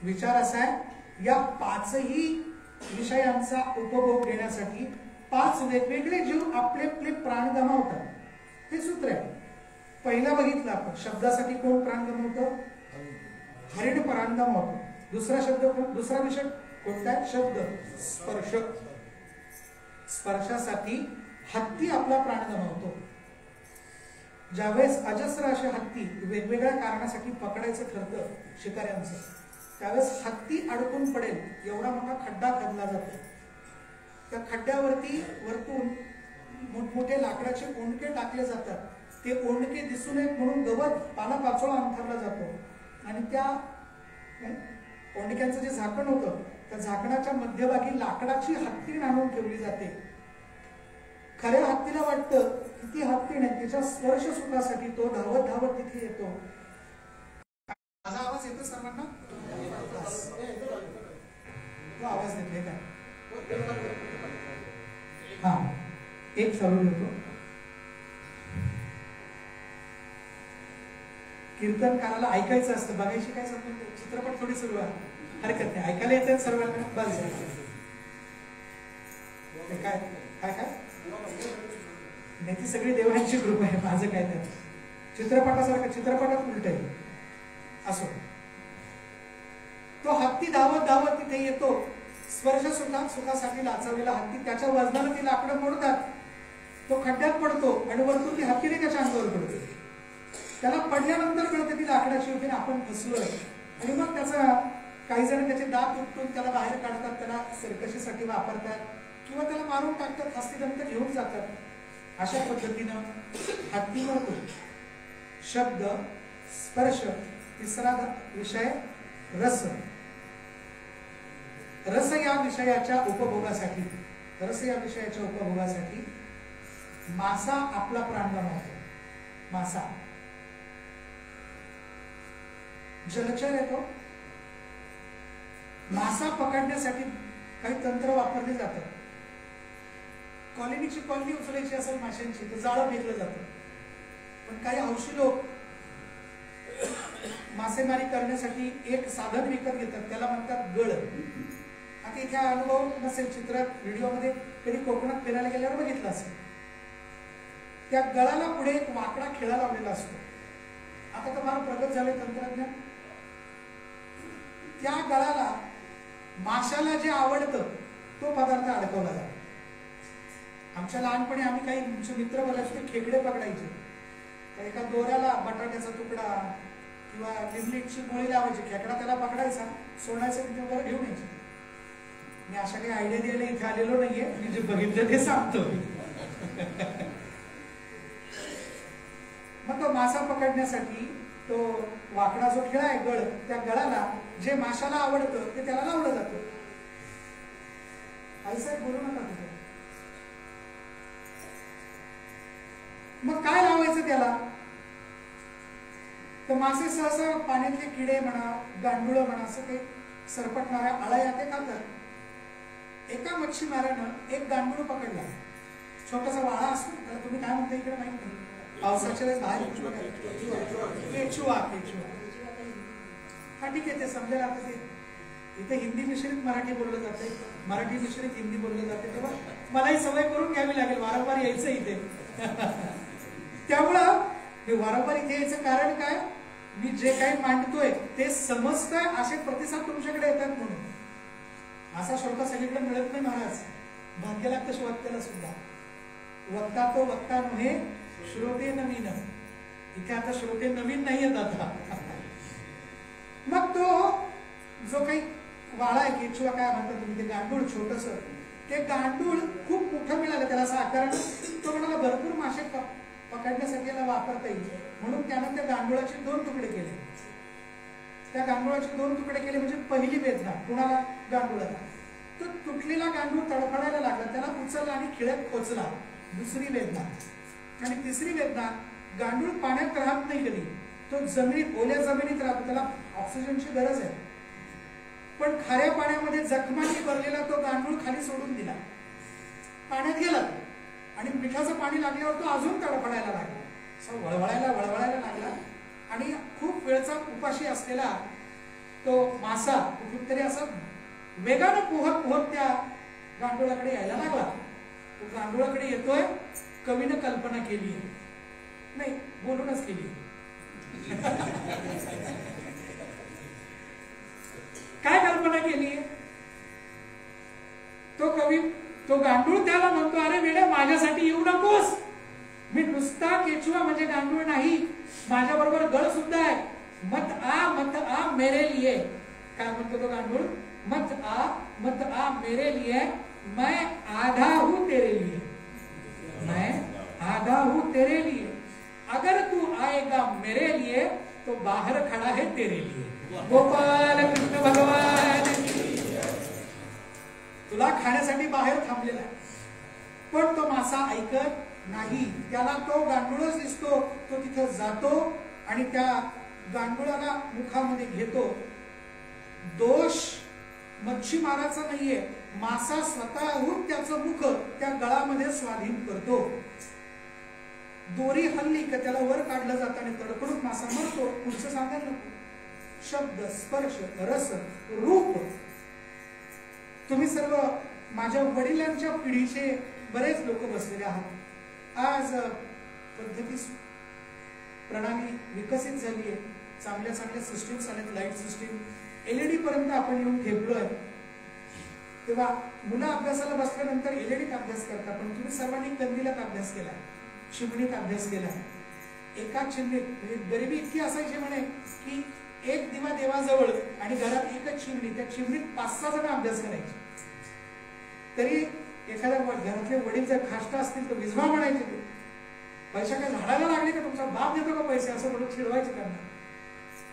विचार असा आहे, या पाचही विषयांचा उपभोग घेण्यासाठी 5 वेगवेगळे जीव आपले आपले प्राण गमावतात. हे सूत्र आहे. पहिला बघितलं आपण, शब्दासाठी कोण प्राण गमावतं? हरिण प्राण गमावतो. दुसरा विषय कोणता आहे? शब्द. स्पर्श. स्पर्शासाठी हत्ती आपला प्राण गमावतो. ज्यावेळेस अजस्र असे हत्ती वेगवेगळ्या कारणासाठी पकडायचं ठरतं शिकाऱ्यांचं, त्यावेळेस हत्ती अडकून पडेल एवढा मोठा खड्डा खोदला जातो. त्या खड्ड्यावरती वरतून मोठमोठे लाकडाचे ओंडके टाकले जातात. ते ओंडके दिसू नयेत म्हणून गवत पालापाचोळा अंथरला जातो आणि त्या ओंडक्यांचं जे झाकण होतं त्या झाकणाच्या मध्यभागी लाकडाची हत्तीण आणून ठेवली जाते. खऱ्या हत्तीला वाटतं की ती हत्तीण आहे, तिच्या स्पर्श सुखासाठी तो धावत धावत तिथे येतो. माझा आवाज येतो सर्वांना? तो आवाज देतोय काय? हा, एक चालू देतो. कीर्तनकाराला ऐकायचं असतं, बघायची काय संबंध? चित्रपट थोडी सुरू आहे, हरकत नाही, ऐकायला येतात सर्वांना. बस काय काय काय नाही, ती सगळी देवांची कृपा आहे, माझं काय नाही. चित्रपटासारखं, चित्रपटात उलट आहे. असो, तो हत्ती धावत धावत तिथे येतो. स्पर्श सुखासाठी लाचवलेला हत्ती, त्याच्या वजनाला ती लाकडं मोडतात. तो खड्ड्यात पडतो आणि वरतून ती हत्तीने त्याच्या अंगावर पडते. त्याला पडल्यानंतर कळते ती लाकडाची होती, आपण फसलोय. आणि मग त्याचा काही जण त्याचे दात उपटून त्याला बाहेर काढतात, त्याला सर्कशीसाठी वापरतात किंवा त्याला मारून टाकतात, हस्तिदंत घेऊन जातात. अशा पद्धतीनं हत्ती मरतो. शब्द, स्पर्श. तिसरा विषय रस. रस या विषयाच्या उपभोगासाठी मासा आपला प्राण गमावतो. मासा जलचर येतो. मासा पकडण्यासाठी काही तंत्र वापरले जातात. कॉलनीची कॉलनी उचलायची असेल माशांची तर जाळं फेकलं जातं. पण काही हौशी लोक मासेमारी करण्यासाठी एक साधन विकत घेतात, त्याला म्हणतात गळ. आता इथे अनुभव नसेल, चित्रात व्हिडिओमध्ये कधी कोकणात फिरायला गेल्यावर बघितलं असेल. त्या गळाला पुढे एक वाकडा खिळा लावलेला असतो. आता तर फार प्रगत झाले तंत्रज्ञान. त्या गळाला माशाला जे आवडतं तो पदार्थ अडकवला जातो. आमच्या लहानपणी आम्ही काही मित्र बघायचे, खेकडे पकडायचे. तर एका दोऱ्याला बटाट्याचा तुकडा किंवा लिंबलीची गोळी लावायची, खेकडा त्याला पकडायचा, सोडायचं, तिथे वर घेऊन यायचे. मी अशा काही आयडिया द्यायला इथे आलेलो नाहीये, मी जे बघितलं ते सांगतो. मग तो मासा पकडण्यासाठी तो वाकडा जो खिळा आहे गळ, त्या गळाला जे माशाला आवडतं ते त्याला लावलं जातं. आईसाहेब बोलू नका तिथे. मग काय लावायचं त्याला? तर मासे सहसा पाण्यातले किडे म्हणा, गांडुळं म्हणा, असं काही सरपटणाऱ्या अळ्या ते खातात. एका मच्छीमारानं एक गांडूळ पकडला. छोटासा वाळा असतो, त्याला तुम्ही काय म्हणता इकडे माहित नाही, पावसाच्या वेळेस बाहेर केचुआ. हा ठीक आहे, ते समजेल. आता ते इथे हिंदी मिश्रित मराठी बोललं जाते, मराठी मिश्रित हिंदी बोललं जाते, तेव्हा मलाही सवय करून घ्यावी लागेल, वारंवार यायचं इथे. त्यामुळं हे वारंवार इथे यायचं कारण काय, मी जे काही मांडतोय ते समजतंय असे प्रतिसाद तुमच्याकडे येतात म्हणून. असा श्रोता सगळीकडे मिळत नाही महाराज, भाग्य लागतं श्रोत्याला सुद्धा. वक्ता तो वक्ता नव्हे, श्रोते नवीन. इथे आता श्रोते नवीन नाही आहेत आता. मग तो जो काही वाळा आहे, केचुआ काय म्हणतात तुम्ही, ते गांडूळ छोटस, ते गांडूळ खूप मोठं मिळालं त्याला असं आकारानं. तो म्हणाला भरपूर मासे पकडण्यासाठी याला वापरता येईल म्हणून त्यानं त्या गांडुळाचे 2 तुकडे केले. त्या गांडुळाचे 2 तुकडे केले म्हणजे पहिली वेदना कुणाला? गांडुळाला. तो तुटलेला गांडूळ तडफडायला लागला, त्याला उचलला आणि खिळ्यात खोचला. दुसरी वेदना. आणि तिसरी वेदना, गांडूळ पाण्यात राहत नाही कधी, तो जमिनीत, ओल्या जमिनीत राहतो, त्याला ऑक्सिजनची गरज आहे. पण खाऱ्या पाण्यामध्ये जखमांनी भरलेला तो गांडूळ खाली सोडून दिला, पाण्यात गेला आणि मिठाचं पाणी लागल्यावर तो अजून तडफडायला लागला, वळवळायला लागला. आणि खूप वेळचा उपाशी असलेला तो मासा कुठून तरी असं वेगानं पोहत पोहत त्या गांडोळाकडे यायला लागला. तो गांडोळाकडे येतोय. कवीनं कल्पना केली आहे, नाही बोलूनच केली. काय कल्पना केली? तो कवी, तो गांडूळ त्याला म्हणतो, अरे वेड्या माझ्यासाठी येऊ नकोस, मी नुसता केचुआ म्हणजे गांडूळ नाही, माझ्या बरोबर गळ सुद्धा आहे. मत आ मेरे लिए. काय म्हणतो तो गांडूळ? मत आ मेरे लिए, मैं आधा हूं तेरे लिए, मैं आधा हूं तेरे लिए, अगर तू आएगा मेरे लिए तो बाहर खड़ा है तेरे लिए. गोपाल कृष्ण भगवान तुला खाण्यासाठी बाहेर थांबलेला आहे. पण तो मासा ऐकत नाही. त्याला तो गांडूळच दिसतो. तो तिथं जातो आणि त्या गांडुळाला मुखामध्ये घेतो. दोष मच्छीमाराचा नाहीये, मासा स्वतःहून त्याचं मुख त्या गळामध्ये स्वाधीन करतो. दोरी हल्ली का त्याला वर काढलं जातं आणि तडफडून मासा मरतो. पुढचं सांगायला नको. शब्द, स्पर्श, रस, रूप. तुम्ही सर्व माझ्या वडिलांच्या पिढीचे बरेच लोक बसलेले आहात. आज पद्धती प्रणाली विकसित झाली आहे. चांगल्या चांगल्या सिस्टीम्स आल्यात, लाईट सिस्टीम, एलईडी पर्यंत आपण येऊन ठेवलोय. तेव्हा मुलं अभ्यासाला बसल्यानंतर एलईडीत अभ्यास करतात, पण तुम्ही सर्वांनी कंदिलात अभ्यास केला, चिमणीत अभ्यास केला. एका चिमणीत म्हणजे गरिबी इतकी असायची म्हणे की एक दिवा देवाजवळ आणि घरात एकच चिमणी, त्या चिमणीत 5-6 जण अभ्यास करायचे. तरी एखाद्या घरातले वडील जर खाष्ट असतील तर विझवा म्हणायचे. ते पैसा काय झाडाला लागले का, तुमचा बाप देतो का पैसे, असं म्हणून चिडवायचे त्यांना.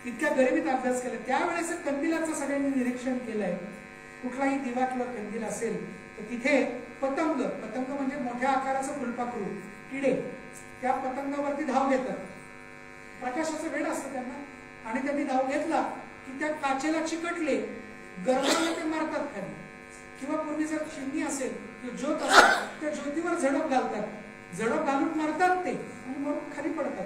इतक्या गरिबीत अभ्यास केला. त्यावेळेस कंदिलाचं सगळ्यांनी निरीक्षण केलंय. कुठलाही दिवा किंवा कंदील असेल तर तिथे पतंग म्हणजे मोठ्या आकाराचं फुलपाखरू, किडे त्या पतंगावरती धाव घेतात. प्रकाशाचं वेड असतं त्यांना आणि त्यांनी धाव घेतला की त्या काचेला चिकटले, गरमाला ते मारतात खाली. किंवा पूर्वी जर चिमणी असेल किंवा ज्योत असेल त्या ज्योतीवर झडप घालतात, झडप घालून मारतात ते आणि मरून खाली पडतात.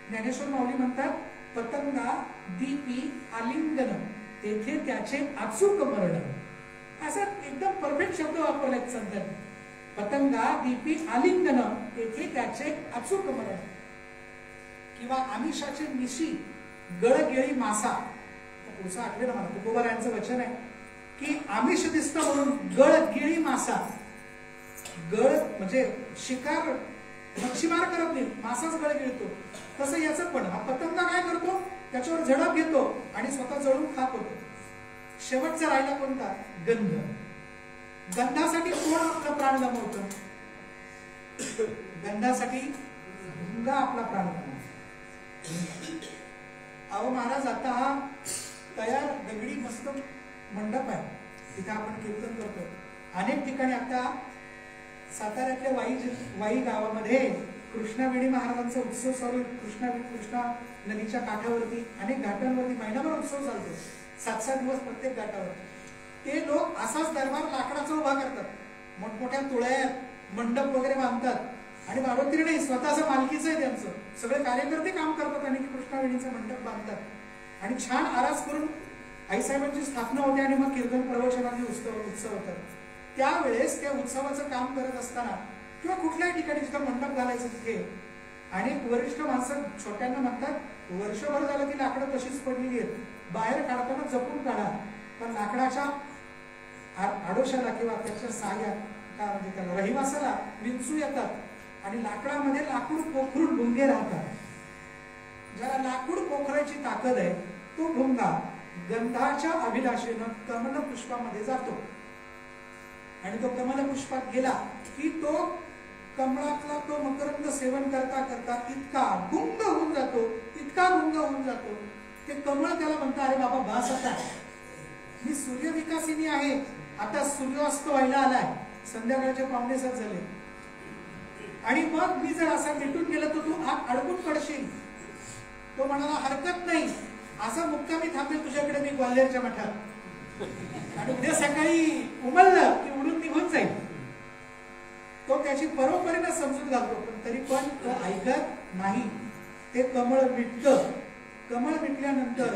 ज्ञानेश्वर माऊली म्हणतात, पतंगा दीपी आलिंगन तेथे त्याचे अचूक मरण. असा एकदम परफेक्ट शब्द वापरलाय संतांनी. पतंगा दीपी आलिंगन तेथे त्याचे अचूक मरण. किंवा आमिषाचे निशी गळगेळी मासा. पुढचं आठवे ना मला, तुकोबारायांचं वचन आहे की आमिष दिसतं म्हणून गळगेळी मासा. गळ म्हणजे शिकार मच्छीमार करत नाही, मासाच गळ गिळतो. तसं याचं पण हा पतंगा काय करतो, त्याच्यावर झडप घेतो आणि स्वतः जळून खात होतो. शेवटचा राहिला कोणता? गंध. गंधासाठी कोण आपला प्राण गमावतं? गंधासाठी भुंगा आपला प्राण गमावतो. अहो महाराज, आता हा तयार दगडी मस्त मंडप आहे, तिथे आपण कीर्तन करतो. अनेक ठिकाणी आता साताऱ्यातल्या वाई गावामध्ये कृष्णावेणी महाराजांचा उत्सव चालू आहे. कृष्णा नदीच्या काठावरती अनेक घाटांवरती महिनाभर उत्सव चालतो. 7-7 दिवस प्रत्येक घाटावर. ते लोक असाच दरबार लाकडाचा उभा करतात, मोठमोठ्या तुळ्यात मंडप वगैरे बांधतात आणि बाळोत्री नाही, स्वतःचं मालकीचं आहे त्यांचं. सगळे कार्यकर्ते काम करतात आणि कृष्णावेणीचा मंडप बांधतात आणि छान आरास करून आईसाहेबांची स्थापना होते आणि मग कीर्तन प्रवचनाचे उत्सव होतात. त्यावेळेस त्या उत्सवाचं काम करत असताना किंवा कुठल्याही ठिकाणी जिथं मंडप घालायचं तिथे अनेक वरिष्ठ माणसं छोट्यांना म्हणतात, वर्षभर झालं ती लाकडं तशीच पडलेली आहेत, बाहेर काढताना जपून काढा. पण लाकडाच्या आडोशाला किंवा त्याच्या साह्यात काय म्हणजे त्याला रहिवासाला विंचू येतात आणि लाकडामध्ये लाकूड पोखरून भुंगे राहतात. ज्याला लाकूड पोखरायची ताकद आहे तो भुंगा गंधाच्या अभिलाषेनं कमल पुष्पामध्ये जातो आणि तो कमल पुष्पात गेला की तो कमळातला तो मकरंद सेवन करता करता इतका गुंग होऊन जातो, इतका गुंग होऊन जातो, ते कमळ त्याला म्हणतं, अरे बाबा बास, आता मी सूर्यविकासिनी आहे, आता सूर्यास्त व्हायला आलाय, संध्याकाळचे 5:45 झाले आणि मग मी जर असा मिटून गेलो तर तू आत अडकून पडशील. तो म्हणाला, हरकत नाही, असा मुक्कामी थांबेल तुझ्याकडे मी ग्वाल्हेरच्या मठात आणि उद्या सकाळी उमललं की उडून निघून जाईल. तो त्याची परोपरीने समजून घालतो, पण तरी पण तो ऐकत नाही. ते कमळ मिटतं. कमळ मिटल्यानंतर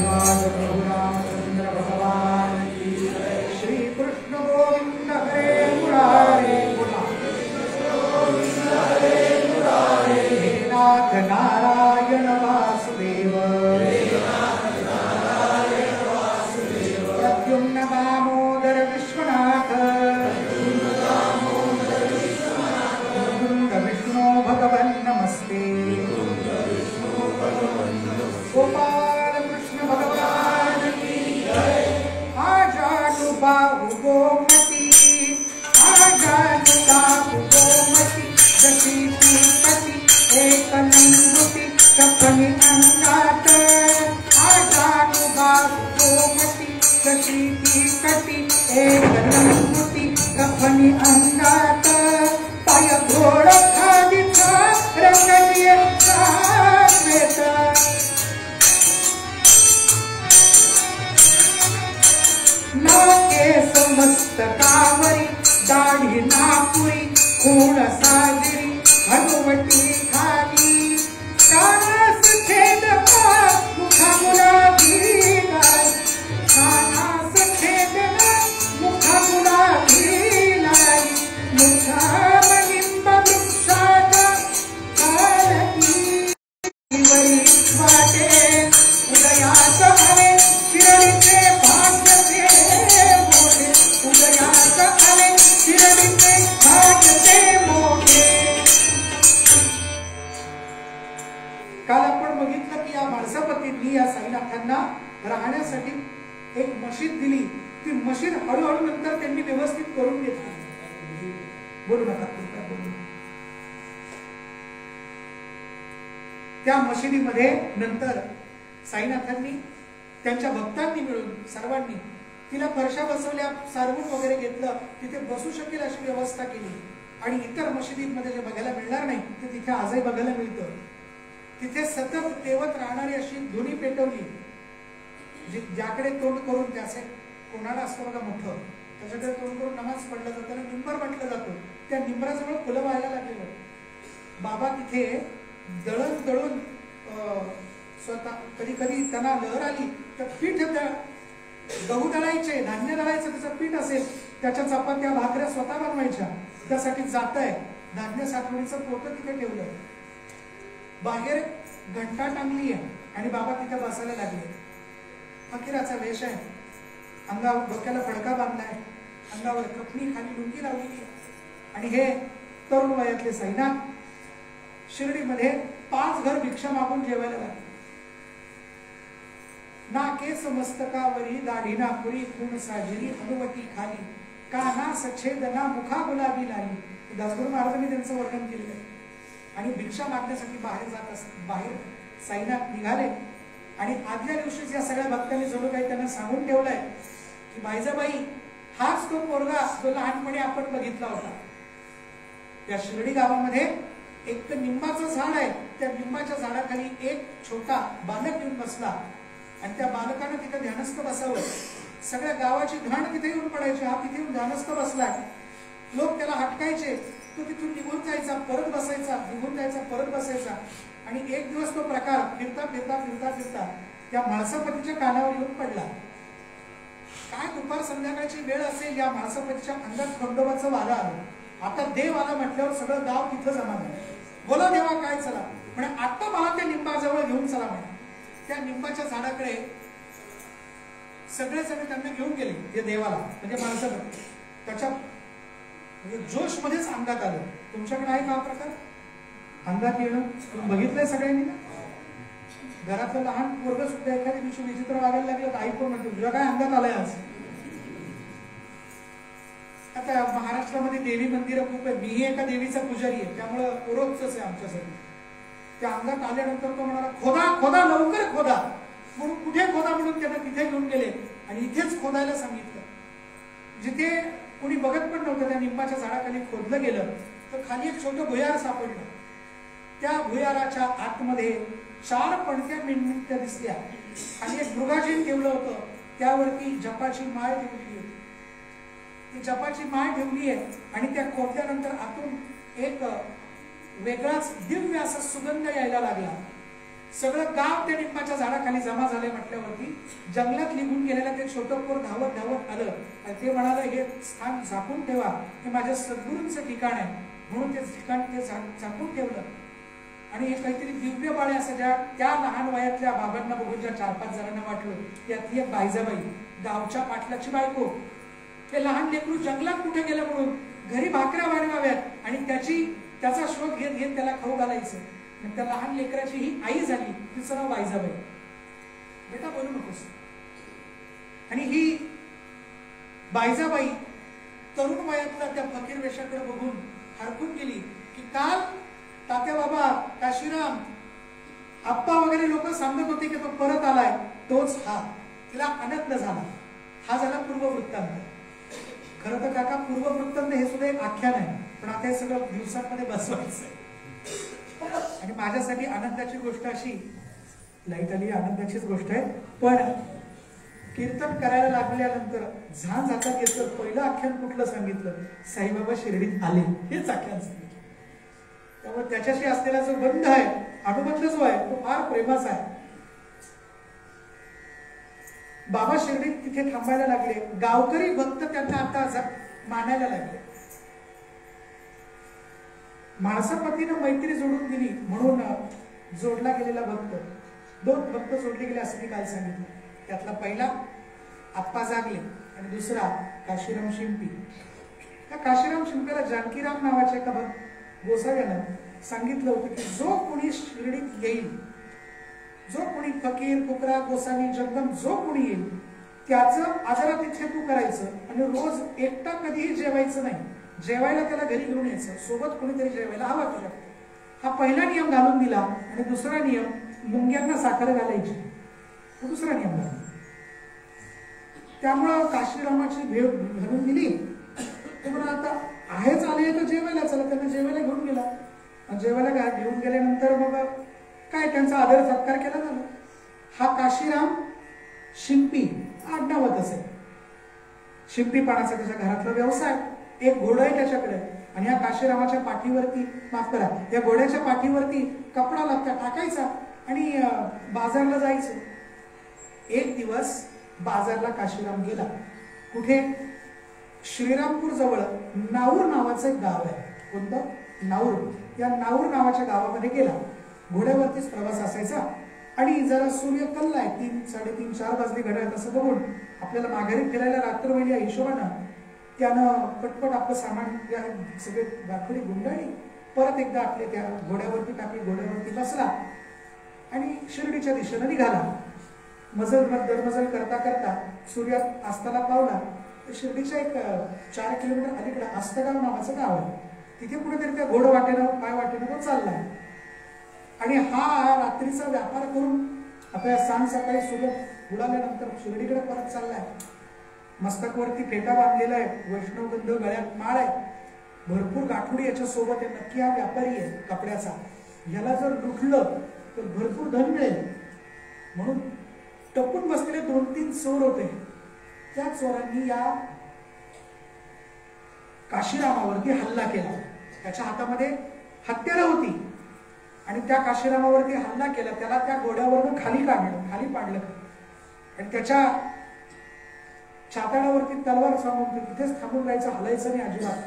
देवाज प्रभु रामचंद्र भगवान की जय। श्री कृष्ण गोविंद हरे मुरारे हे नाथ नारायण वासुदेव प्रद्युम्न दामोदर विश्वनाथ मुकुंद विष्णु भगवन् नमस्ते गोपाल कृष्ण भगवान की जय। आजानु बाहु गोमती आजानु बाहु गोमती दशीती पति एक नंदुती कपनी अंगात आजानु बाहु गोमती दशीती पति एक नंदुती कपनी अंगात पाय घोड खालीचा रंगलिये सावेता नाके समस्तकावरी दाढी नापुरी खूण साजरी हनुवटी खाली कानास छेद मुखामुला भिलाई कानास छेद मुखामुला भिलाई मुखामनिंब वृक्षात कालकी वरी वाटे उदयास हवे शिरडीचे भाग्यते मोठे उदयास हवे शिरडीचे भाग्यते मोठे। काल आपण बघितलं की या माणसापतींनी या साईनाथांना राहण्यासाठी एक मशीद दिली। ती मशीद हळूहळू नंतर त्यांनी व्यवस्थित करून घेतली। बोलू नका बोलू। त्या मशिदीमध्ये नंतर साईनाथांनी त्यांच्या भक्तांनी मिळून सर्वांनी तिला फरशा बसवल्या, सारवून वगैरे घेतलं, तिथे बसू शकेल अशी व्यवस्था केली। आणि इतर मशिदीमध्ये जे बघायला मिळणार नाही ते तिथे आजही बघायला मिळतं। तिथे सतत तेवत राहणारी अशी धुनी पेटवली, ज्याकडे तोंड करून त्याचे कोणाला असतं बघा मोठं, त्याच्याकडे तोंड करून नमाज पडलं जातं, त्याला निंबर म्हटलं जातं। त्या निंबराजवळ फुलं व्हायला लागलेलं। बाबा तिथे दळण दळून स्वतः कधी कधी त्यांना लहर आली तर पीठ गहू दळायचे, धान्य दळायचं, त्याचं पीठ असेल त्याच्या चपात्या भाकऱ्या स्वतः बनवायच्या। त्यासाठी जात आहे धान्य साठवणीचं पोतं तिथे ठेवलं, बाहेर घंटा टांगली आहे आणि बाबा तिथे बसायला लागले। फकीराचा वेश आहे, अंगावर डोक्याला फडका बांधलाय, अंगावर कपनी खाली लुंगी लावलेली आणि हे तरुण वयातले साईनाथ शिर्डीमध्ये 5 घर भिक्षा मागून जेवायला लागले। ना केस मस्तकावरी दाढी नापुरी खूण साजरी हनुवटी खाली काना सच्छेद ना मुखा गुलाबी लाली। दासगुरु महाराजांनी त्यांचं वर्णन केलेलं आहे। आणि भिक्षा मागण्यासाठी बाहेर साईनाथ निघाले आणि आदल्या दिवशीच या सगळ्या भक्तांनी जणू काही त्यांना सांगून ठेवलंय की बाईजाबाई हाच तो पोरगा जो लहानपणी आपण बघितला होता। त्या शिर्डी गावामध्ये एक तर निंबाचं झाड आहे, त्या निंबाच्या झाडाखाली एक छोटा बालक येऊन बसला आणि त्या बालकानं तिथे ध्यानस्थ बसावं। सगळ्या गावाची घाण तिथे येऊन पडायची, हा तिथे येऊन ध्यानस्थ बसलाय। लोक त्याला हटकायचे, तो तिथून निघून जायचा, परत बसायचा, निघून जायचा, परत बसायचा। आणि एक दिवस तो प्रकार फिरता फिरता फिरता फिरता त्या माळसापतीच्या कानावर येऊन पडला। काय दुपार संध्याकाळची वेळ असेल, या माळसापतीच्या अंगात खंडोबाचं वारं आलं। आता देव आला म्हटल्यावर सगळं गाव तिथं जमा झालं। बोला देवा काय चला म्हणे, आता मला त्या निंबाजवळ घेऊन चला म्हणे। त्या निंबाच्या झाडाकडे सगळे सगळे त्यांना घेऊन गेले, ते देवाला म्हणजे माणसाकडे। त्याच्या म्हणजे जोश मध्येच अंगात आलं। तुमच्याकडे आहे का हा प्रकार? अंगात येणं बघितलंय सगळ्यांनी ना? घरातलं लहान पोरग सुद्धा एखाद्या दिवशी विचित्र वागायला लागलं तर आई पण म्हणते तुझ्या काय अंगात आलंय आज? आता महाराष्ट्रामध्ये देवी मंदिरं खूप आहे, मीही एका देवीचा पुजारी आहे, त्यामुळं रोजच आहे आमच्यासाठी। त्या अंगात आल्यानंतर तो म्हणाला खोदा खोदा लवकर खोदा म्हणून, कुठे खोदा म्हणून त्यांना तिथे घेऊन गेले आणि इथेच खोदायला सांगितलं। जिथे कोणी बघत पण नव्हतं त्या निंबाच्या झाडाखाली खोदलं गेलं तर खाली एक छोटं भुयार सापडलं। त्या भुयाराच्या आतमध्ये 4 पणत्या मिणमिणत्या दिसल्या। खाली एक मृगाजीन ठेवलं होतं, त्यावरती जपाची माळ ठेवली होती। ती जपाची माळ ठेवली आहे आणि त्या खोदल्यानंतर आतून एक वेगळाच दिव्य असा सुगंध यायला लागला। सगळं गाव त्या निंबाच्या झाडाखाली जमा झाले म्हटल्यावरती जंगलात निघून गेलेलं ते छोटं पोर धावत धावत आलं आणि ते म्हणालं हे स्थान झाकून ठेवा, हे माझ्या सद्गुरूंचं ठिकाण आहे, म्हणून ते ठिकाण ते झाकून ठेवलं. आणि हे काहीतरी दिव्य बाळे असं त्या लहान वयातल्या बाबांना बघून ज्या 4-5 जणांना वाटलं त्यातली एक बायजाबाई, गावच्या पाटलाची बायको, ते लहान लेकरू जंगलात कुठे गेलं म्हणून घरी भाकऱ्या वाढवाव्यात आणि त्याचा शोध घेत घेत त्याला खाऊ घालायचं. त्या लहान लेकराची ही आई झाली, तिचं नाव बायजाबाई. बेटा बोलू नकोस. आणि ही बायजाबाई तरुण वयातल्या त्या फकीर वेशाकडे बघून हरकून गेली की काल तात्या बाबा, काशीराम, आप्पा वगैरे लोक सांगत होते की तो परत आलाय, तोच हा. तिला आनंद झाला. हा झाला पूर्ववृत्तांत. खरं तर काका पूर्ववृत्तांत हे सुद्धा एक आख्यान आहे, पण आता हे सगळं दिवसांमध्ये बसवायचं आहे. आणि माझ्यासाठी आनंदाची गोष्ट अशी, लाईट आली आनंदाचीच गोष्ट आहे, पण कीर्तन करायला लागल्यानंतर झान जाता घेतलं. पहिलं आख्यान कुठलं सांगितलं? साईबाबा शिर्डीत आले, हेच आख्यान सांगितलं. त्यामुळे त्याच्याशी असलेला जो बंध आहे, अनुबंध जो आहे, तो फार प्रेमाचा आहे. बाबा शिर्डीत तिथे थांबायला लागले. गावकरी भक्त त्यांना आता मानायला लागले. माणसापतीनं मैत्री जोडून दिली म्हणून जोडला गेलेला भक्त, 2 भक्त जोडले गेले असं मी काल सांगितलं. त्यातला पहिला आप्पा जागले आणि दुसरा काशीराम शिंपी. त्या काशीराम शिंपीला जानकीराम नावाच्या एका गोसाव्यानं सांगितलं होतं की जो कोणी शिर्डीत येईल, जो कोणी फकीर, फुकरा, गोसावी, जंगम जो कोणी येईल त्याचं आदरातिथ्य तू करायचं आणि रोज एकटा कधीही जेवायचं नाही. जेवायला त्याला घरी घेऊन यायचं, सोबत कोणीतरी जेवायला हवा तुला. हा पहिला नियम घालून दिला. आणि दुसरा नियम, मुंग्यांना साखर घालायची, तो दुसरा नियम घालून. त्यामुळं काशीरामाची भेट घालून दिली. ते म्हणा आता आहेच आले तर जेवायला चला. त्यांना जेवायला घेऊन गेला. जेवायला घेऊन गेल्यानंतर मग काय त्यांचा आदर सत्कार केला झाला. हा काशीराम शिंपी आडनावच आहे. शिंपीपणाचा त्याच्या घरातला व्यवसाय. एक घोडा आहे त्याच्याकडे आणि या काशीरामाच्या पाठीवरती, माफ करा, या घोड्याच्या पाठीवरती कपडा लागता टाकायचा आणि बाजारला जायचं. एक दिवस बाजारला काशीराम गेला. कुठे? श्रीरामपूर जवळ नाऊर नावाचं एक गाव आहे. कोणतं? नाऊर. या नाऊर नावाच्या गावामध्ये गेला. घोड्यावरतीच प्रवास असायचा आणि जरा सूर्य कल्लाय, 3, 3:30, 4 वाजले घड्याळ तसं बघून आपल्याला माघारी फिरायला रात्र होईल या हिशोबानं त्यानं पटपट आपलं सामान सगळे गाठोडी गुंडाळली, परत एकदा आपले त्या घोड्यावरती टाकली, घोड्यावरती बसला आणि शिर्डीच्या दिशेनं निघाला. दरमजल करता करता सूर्यात अस्ताला पावला. शिर्डीच्या एक 4 किलोमीटर अलीकडे आस्तगाव नावाचं गाव आहे. तिथे कुठेतरी त्या घोड वाटेनं, पाय वाटेनं तो चाललाय. आणि हा रात्रीचा व्यापार करून आता सांग सकाळी सूर्य बुडाल्यानंतर शिर्डीकडे परत चाललाय. मस्तकवरती फेटा बांधलेला आहे, वैष्णवगंध गळ्यात माळ आहे, भरपूर गाठोडी याच्या सोबत आहे. नक्की हा व्यापारी आहे कपड्याचा. याला जर लुटलं तर भरपूर धन मिळेल म्हणून टपून बसलेले 2-3 चोर होते. त्या चोरांनी या काशीरामावरती हल्ला केला. त्याच्या हातामध्ये हत्यारं होती आणि त्या काशीरामावरती हल्ला केला. त्याला त्या घोड्यावरून खाली पाडलं आणि त्याच्या छाताडावरती तलवार सांगून तिथेच थांबून राहायचं, हलायचं नाही अजिबात.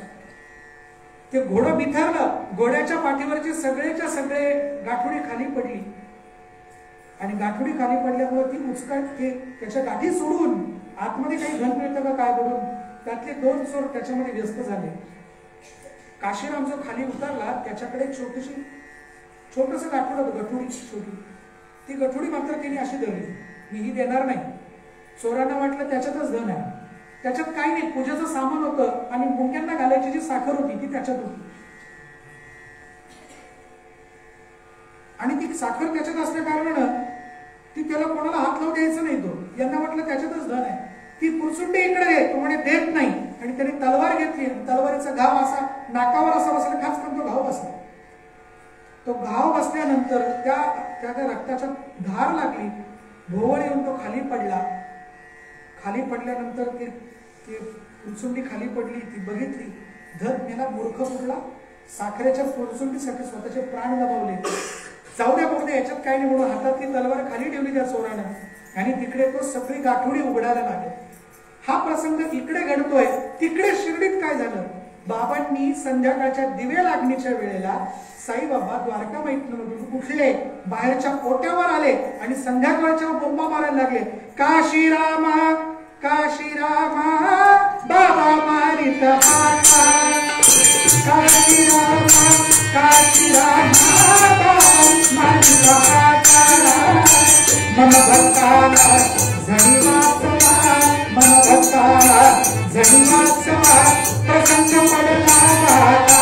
ते घोडं बिथरलं. घोड्याच्या पाठीवरचे सगळेच्या सगळे गाठोडी खाली पडली आणि गाठोडी खाली पडल्यामुळे ती मुचकाट त्याच्या गाठी सोडून आतमध्ये काही धन मिळतं का काय बघून त्यातले 2 चोर त्याच्यामध्ये व्यस्त झाले. काशीराम जो खाली उतरला त्याच्याकडे छोटस गाठोड होतं, गठोडी छोटी. ती गठोडी मात्र तिने अशी धरली, मीही देणार नाही. चोरांना वाटलं त्याच्यातच धन आहे. त्याच्यात काही नाही, पूजेचं सामान होतं आणि मुंग्यांना घालायची जी साखर होती ती त्याच्यात होती. आणि ती साखर त्याच्यात असल्या कारणानं ती त्याला कोणाला हात लावू द्यायचं नाही. तो यांना वाटलं त्याच्यातच धन आहे. ती पुरसुंडी इकडे दे, तो म्हणे देत नाही. आणि त्याने तलवार घेतली. तलवारीचा घाव असा नाकावर असा बसला, खास करून तो घाव बसला. तो घाव बसल्यानंतर त्या रक्ताच्या धार लागली. भोवळ येऊन तो खाली पडला. खाली पडल्यानंतर ती पुरसुंडी खाली पडली. ती बघितली, धन मेला, मूर्ख कुठला. साखरेच्या पुरसुंडीसाठी स्वतःचे प्राण गमावले. जाऊ द्या बघू द्या, याच्यात काही नाही म्हणून हातातली तलवार खाली ठेवली त्या चोरानं आणि तिकडे तो सगळी गाठोडी उघडायला लागले. हा प्रसंग इकडे घडतोय, तिकडे शिर्डीत काय झालं? बाबांनी संध्याकाळच्या दिवे लागणीच्या वेळेला साईबाबा द्वारकामाईतून उठले, बाहेरच्या ओट्यावर आले आणि संध्याकाळच्या बोंबा मारायला लागले. काशी रामा काशी रामा बाबा मारित हाका, काशी रामा बाबा मारित हाका, मन भक्ताला झणी वाचवा, मन भक्ताला झणी वाचवा, प्रसंग पडला गाता.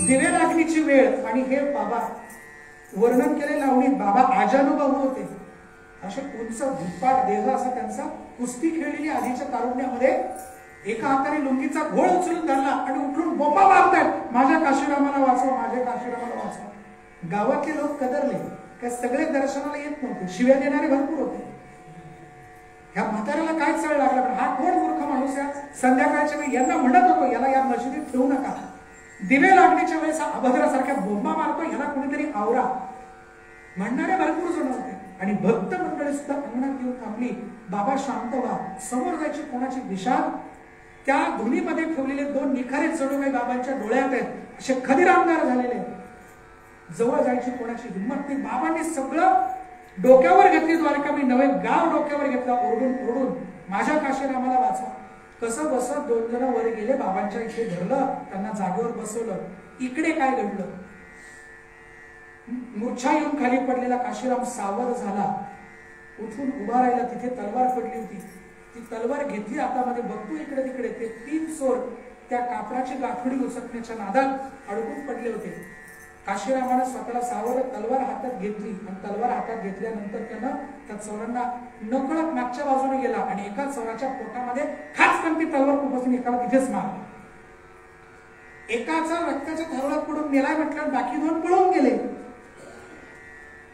दिवे लागणीची वेळ आणि हे बाबा वर्णन केले लावणीत. बाबा आजानुभाऊ होते, असे उंच भुपाट देह असा त्यांचा. कुस्ती खेळलेली आधीच्या तारुण्यामध्ये एका हाताने लुंगीचा घोळ उचलून धरला आणि उठून बोंबा मारतात, माझ्या काशीरामाला वाचवा, माझ्या काशीरामाला वाचवा. गावातले लोक कदरले, काय सगळे दर्शनाला येत नव्हते, शिव्या देणारे भरपूर होते. ह्या म्हाताऱ्याला काय चळ लागला, पण हा कोण मूर्ख माणूस आहे. संध्याकाळच्या वेळी यांना म्हणत होतो, याला या मशिदीत ठेवू नका. दिवे लागण्याच्या वेळेस अभद्रासारख्या बोंबा मारतो, याला कुणीतरी आवरा म्हणणारे भरपूर जण होते. आणि भक्त मंडळी सुद्धा अंगणात येऊन थांबली. बाबा शांत व्हा, समोर जायची कोणाची दिशा. त्या धुनीमध्ये ठेवलेले दोन निखारे चढूबाई बाबांच्या डोळ्यात आहेत, असे खदिरामदार झालेले. जवळ जायची कोणाची हिंमत नाही. बाबांनी सगळं डोक्यावर घेतली द्वारका, मी नवे गाव डोक्यावर घेतला, ओरडून ओरडून माझ्या काशीरामाला वाचवा. कसं बसत दोन जण वर गेले, बाबांच्या इथे धरलं, त्यांना जागेवर बसवलं. इकडे काय घडलं? मूर्छा येऊन खाली पडलेला काशीराम सावध झाला, उठून उभा राहिला. तिथे तलवार पडली होती, ती तलवार घेतली हातामध्ये. बघतो इकडे तिकडे ते 3 चोर त्या कापडाची गाठोडी उचकण्याच्या नादात अडकून पडले होते. काशीरामानं स्वतःला सावरत तलवार हातात घेतली आणि तलवार हातात घेतल्यानंतर त्यानं त्या चोरांना नकळत मागच्या बाजूने गेला आणि एका चोराच्या पोटामध्ये खाचकन ती तलवार खुपसून एकाला तिथेच मारला. एकाचा रक्ताच्या थारोळ्यात पडून मेलाय म्हटलं, बाकी 2 पळून गेले.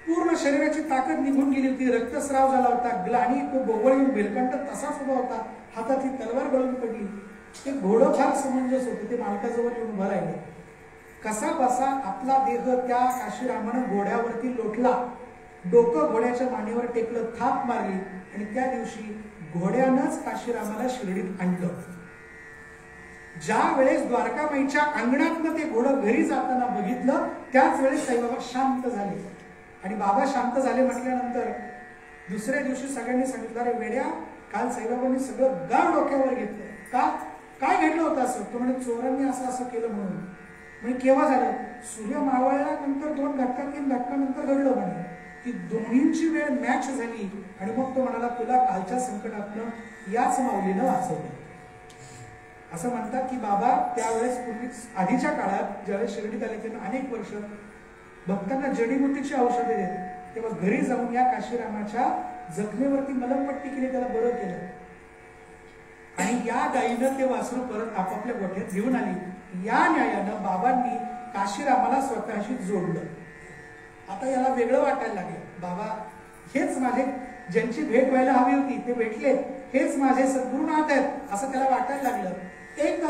पूर्ण शरीराची ताकद निघून गेली होती, रक्तस्राव झाला होता, ग्लानी तो बोबळ येऊन बेलकंठ तसाच उभा होता, हातातली तलवार गळून पडली. ते घोडं फार समंजस होते, ते मालकाजवळ येऊन उभं राहिले. कसा बसा आपला देह त्या काशीरामानं घोड्यावरती लोटला, डोकं घोड्याच्या मानेवर टेकलं, थाप मारली आणि त्या दिवशी घोड्यानंच काशीरामाला शिर्डीत आणलं. ज्या वेळेस द्वारकामाईच्या अंगणातनं ते घोडं घरी जाताना बघितलं, त्याच वेळेस साईबाबा शांत झाले. आणि बाबा शांत झाले म्हटल्यानंतर दुसऱ्या दिवशी सगळ्यांनी सांगितलं, अरे वेड्या, काल साईबाबांनी सगळं गाव डोक्यावर घेतलं. का? काय घडलं होतं असं? तो म्हणजे चोरांनी असं असं केलं म्हणून. म्हणजे केव्हा झालं? सूर्य मावळल्यानंतर 2 घटका 3 घटकानंतर घडलं म्हणे. ती दोन्हींची वेळ मॅच झाली आणि मग तो म्हणाला, तुला कालच्या संकटातनं याच माऊलीनं वाचवलं. असं म्हणतात की बाबा त्यावेळेस पूर्वी आधीच्या काळात ज्यावेळेस शिर्डीत आले त्यांना अनेक वर्ष भक्तांना जडीबुटीची औषधे देते, तेव्हा घरी जाऊन या काशीरामाच्या जखमेवरती मलमपट्टी केली, त्याला बरं केलं. आणि या गायीनं ते वासरू परत आपापल्या गोठ्यात घेऊन आली. या न्यायानं बाबांनी काशीरामाला स्वतःशी जोडलं. आता याला वेगळं वाटायला लागलं. बाबा हेच माझे, ज्यांची भेट व्हायला हवी होती ते भेटले, हेच माझे सद्गुरुनाथ आहेत असं त्याला वाटायला लागलं. एक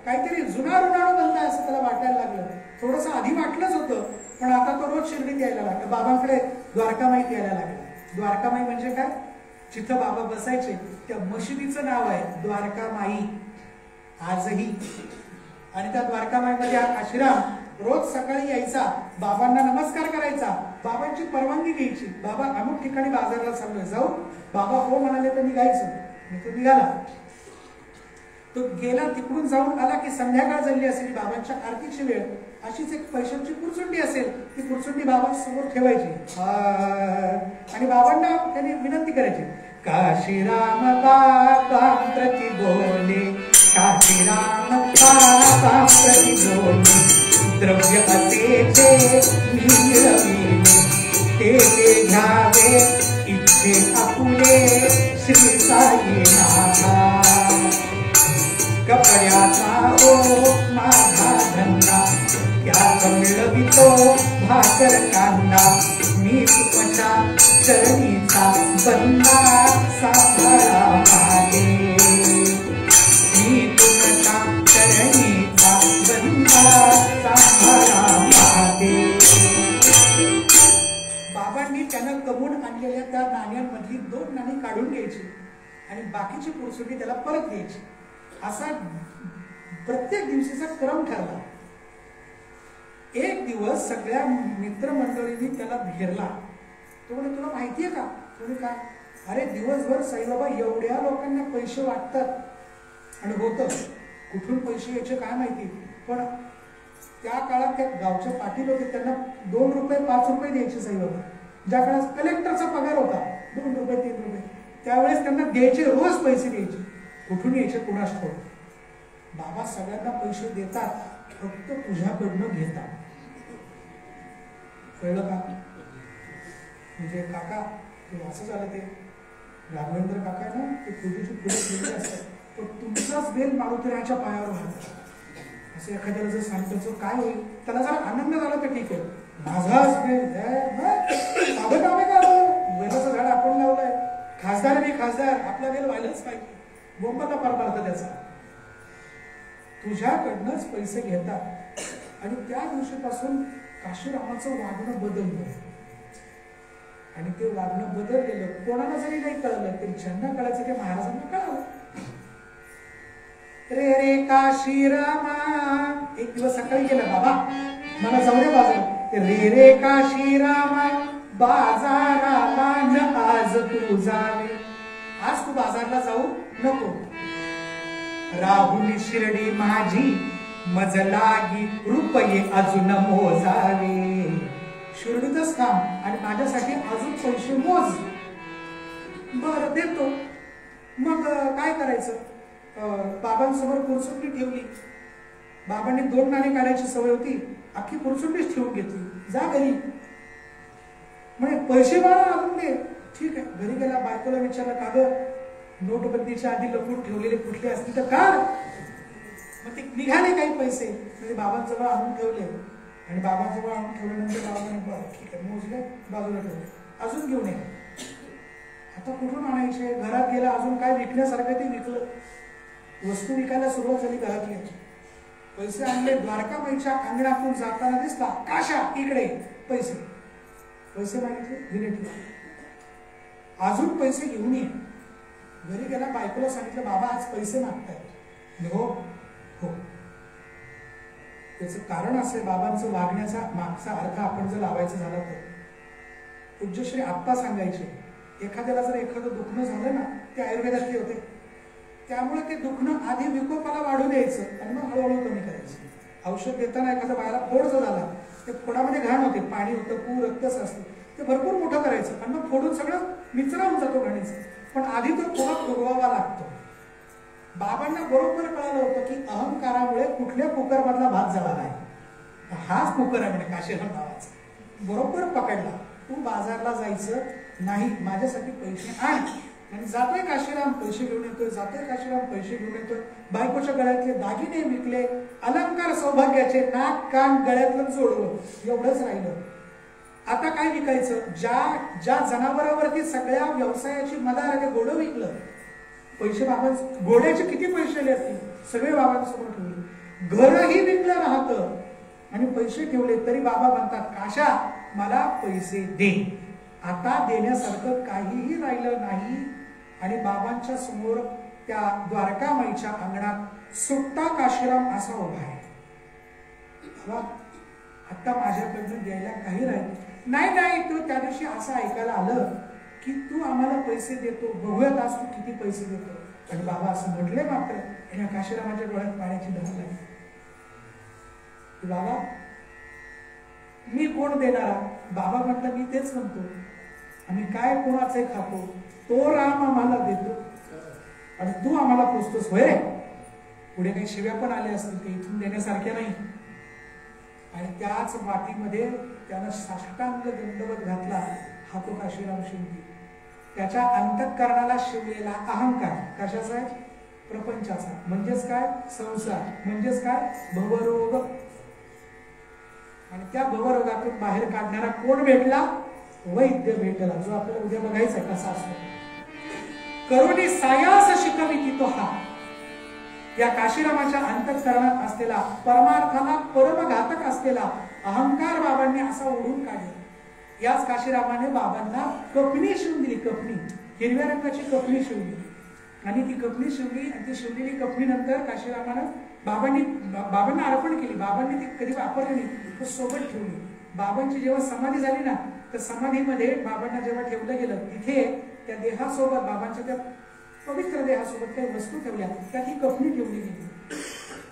काहीतरी जुना ऋणाणू बनलाय असं त्याला वाटायला लागलं. थोडस आधी वाटलंच होतं, पण आता तो रोज शिर्डीत यायला लागला, बाबांकडे द्वारकामाईत यायला लागला. द्वारकामाई म्हणजे काय? जिथं बाबा बसायचे त्या मशिदीचं नाव आहे द्वारकामाई आजही. आणि त्या द्वारकामाईमध्ये हा काशीराम रोज सकाळी यायचा, बाबांना नमस्कार करायचा, बाबांची परवानगी घ्यायची. बाबा अमुक ठिकाणी बाजारला चाललोय, जाऊ? बाबा हो म्हणाले तर निघायचं. मी तो निघाला. तो गेला, तिकडून जाऊन आला की संध्याकाळ झाली असेल, बाबांच्या आरतीची वेळ. अशीच एक पैशांची पुरचुंडी असेल, ती पुरचुंडी बाबांसमोर ठेवायची आणि बाबांना त्यांनी विनंती करायची, काशीराम बाबा प्रति बोले, काशीराम बाबा प्रति बोले, द्रव्य असेचे मिळविले, ते घ्यावे इच्छे आपुले श्री साईनाथा. कपड्याचा ओ माझा धंदा, त्यात मिळवितो भाकर कांदा, मी तुमच्या चरणीचा बंदा साभाळा मागे, मी तुमच्या चरणी बाबांनी त्यानं कमवून आणलेल्या त्या नाण्यांमधली 2 नाणी काढून घ्यायची आणि बाकीची पुरसुटी त्याला परत द्यायची. असा प्रत्येक दिवशीचा क्रम ठरला. एक दिवस सगळ्या मित्रमंडळींनी त्याला घेरला. तो म्हणे तुला माहितीये का? तुम्ही काय? अरे दिवसभर साईबाबा एवढ्या लोकांना पैसे वाटतात आणि होतं कुठून पैसे यायचे काय माहिती, पण त्या काळात त्या गावच्या पाटील होते त्यांना 2 रुपये 5 रुपये द्यायचे साईबाबा. ज्या काळात कलेक्टरचा पगार होता 2 रुपये 3 रुपये, त्यावेळेस त्यांना द्यायचे, रोज पैसे द्यायचे. कुठून यायचे कुणास ठाऊक. बाबा सगळ्यांना पैसे देतात, फक्त तुझ्याकडनं घेतात. कळलं का? म्हणजे काका ते असं झालं, ते राघवेंद्र काका आहे ना, ते पूजेची फुलं ठेवली असतात, पण तुमचाच बेल मारुतीराच्या पायावर घालतात. असं एखाद्याला जर सांगतो काय होईल, त्याला जर आनंद झाला तर ठीक आहे, माझाच बेल साधं काम आहे का? बेलाचं झाड आपण लावलंय, खासदार मी खासदार, आपला बेल व्हायलाच पाहिजे, बोंबाला पार पाडतं त्याचा. तुझ्याकडनंच पैसे घेतात. आणि त्या दिवशीपासून काशीरामाचं वागणं बदललं. आणि ते वागणं बदललेलं कोणाला जरी नाही कळलं तरी ज्यांना कळायचं ते महाराजांना कळालं. रे रे काशीरामा, एक दिवस सकाळी गेला, बाबा मला जाऊ दे बाजार. रे रे काशीरामा बाजाराला न आज तू जावे. आज तू बाजारला जाऊ नको. राहुली शिर्डी माझी मज लागी रुपये अजून मोजावे. शिर्डीतच काम आणि माझ्यासाठी अजून पैसे मोज. बरं देतो. मग काय करायचं? बाबांसमोर पुरसुंडी ठेवली. बाबांनी 2 नाणी काढायची सवय होती, अख्खी पुरसुंडीच ठेवून घेतली. जा घरी म्हणजे पैसे बाळा अजून दे. ठीक आहे. घरी गेला, बायकोला विचारलं का ग नोटबंदीच्या आधी लपून ठेवलेले कुठले असतील तर काढ. मग ते निघाले काही पैसे, म्हणजे बाबांजवळ आणून ठेवले. आणि बाबांजवळ आणून ठेवल्यानंतर बाबांनी बरं ठीक आहे मोजले, बाजूला ठेवले, अजून घेऊन ये. आता कुठून आणायचे? घरात गेला, अजून काय विकण्यासारखं ते विकलं. वस्तू विकायला सुरुवात झाली घरातली. पैसे आणले. द्वारकामाईच्या अंगणातून जाताना दिसला काशा, इकडे पैसे. पैसे मागितले, दिले. ठीक, अजून पैसे घेऊन ये. घरी गेला, बायकोला सांगितलं बाबा आज पैसे मागतायत. हो हो. त्याचं कारण असे, बाबांचं वागण्याचा मागचा अर्थ आपण जर लावायचा झाला तर पूज्यश्री आप्पा सांगायचे, एखाद्याला जर एखादं दुखणं झालं ना, ते आयुर्वेदातले होते, त्यामुळे ते दुखणं आधी विकोपाला वाढू द्यायचं आणि मग हळूहळू कमी करायचं. औषध देताना एखादा बाळाला फोड जो झाला, ते फोडामध्ये घाण होते, पाणी होतं, पू रक्तच असतं, ते भरपूर मोठं करायचं आणि मग फोडून सगळं मिचरावून जातो घाणीचं. पण आधी तो फोडा फुगवावा लागतो. बाबांना बरोबर कळालं होतं की अहंकारामुळे कुठल्या कुकरमधला भात जळा नाही, हाच कुकर आहे म्हणजे काशीराम नावाचा. बरोबर पकडला. तू बाजारला जायचं नाही, माझ्यासाठी पैसे आण. आणि जातोय काशीराम, पैसे घेऊन येतोय, जातोय काशीराम, पैसे घेऊन येतोय. बायकोच्या गळ्यातले दागिने विकले, अलंकार सौभाग्याचे, नाक कान गळ्यातलं जोडलं, एवढंच राहिलं. आता काय विकायचं? ज्या जनावरावरती सगळ्या व्यवसायाची मदार आहे, घोडं विकलं. पैसे बाबा, घोड्याचे किती पैसे आले असतील, सगळे बाबांसमोर ठेवले. घरही विकलं राहतं आणि पैसे ठेवले तरी बाबा म्हणतात काशा मला पैसे दे. आता देण्यासारखं काहीही राहिलं नाही. आणि बाबांच्या समोर त्या द्वारकामाईच्या अंगणात सुट्टा काशीराम असा उभा आहे. आता माझ्याकडनं द्यायला काही राहील नाही. नाही, तू त्या दिवशी असं ऐकायला आलं की तू आम्हाला पैसे देतो, बघूयात आज तू किती पैसे देतो. आणि बाबा असं म्हटले, मात्र या काशीरामाच्या डोळ्यात पाण्याची धार लागली. बाबा मी कोण देणारा? बाबा म्हटलं मी तेच म्हणतो, आम्ही काय कोणाचे खातो, तो राम आम्हाला देतो आणि तू आम्हाला पोचतोस होय. पुढे काही शिव्या पण आल्या असतील, काही इथून देण्यासारख्या नाही. आणि त्याच मातीमध्ये त्यानं साष्टांग दंडवत घातला. हा तो काशीराम शिंदे. त्याच्या अंतःकरणाला शिवलेला अहंकार कशाचा आहे? प्रपंचाचा. म्हणजेच काय? संसार. म्हणजेच काय? भवरोग. आणि त्या भवरोगातून बाहेर काढणारा कोण भेटला? वैद्य भेटला, जो आपल्याला उद्या बघायचा कसा असतो. करुणी सायास शिकविती तो हा. या काशीरामाच्या अंतःकरणात असलेला, परमार्थाला परमघातक असलेला अहंकार बाबांनी असा ओढून काढला. याच काशीरामाने बाबांना कपणी शिवून दिली. कपणी, हिरव्या रंगाची कपणी शिवली. आणि ती कपणी शिवली आणि ती शिवलेली कपणी नंतर काशीरामानं बाबांना अर्पण केली. बाबांनी ती कधी वापरली नाही, तो सोबत ठेवली. बाबांची जेव्हा समाधी झाली ना, तर समाधीमध्ये बाबांना जेव्हा ठेवलं गेलं, तिथे त्या देहासोबत, बाबांच्या त्या पवित्र देहासोबत काही वस्तू ठेवल्या, त्यात ही कपणी ठेवली गेली.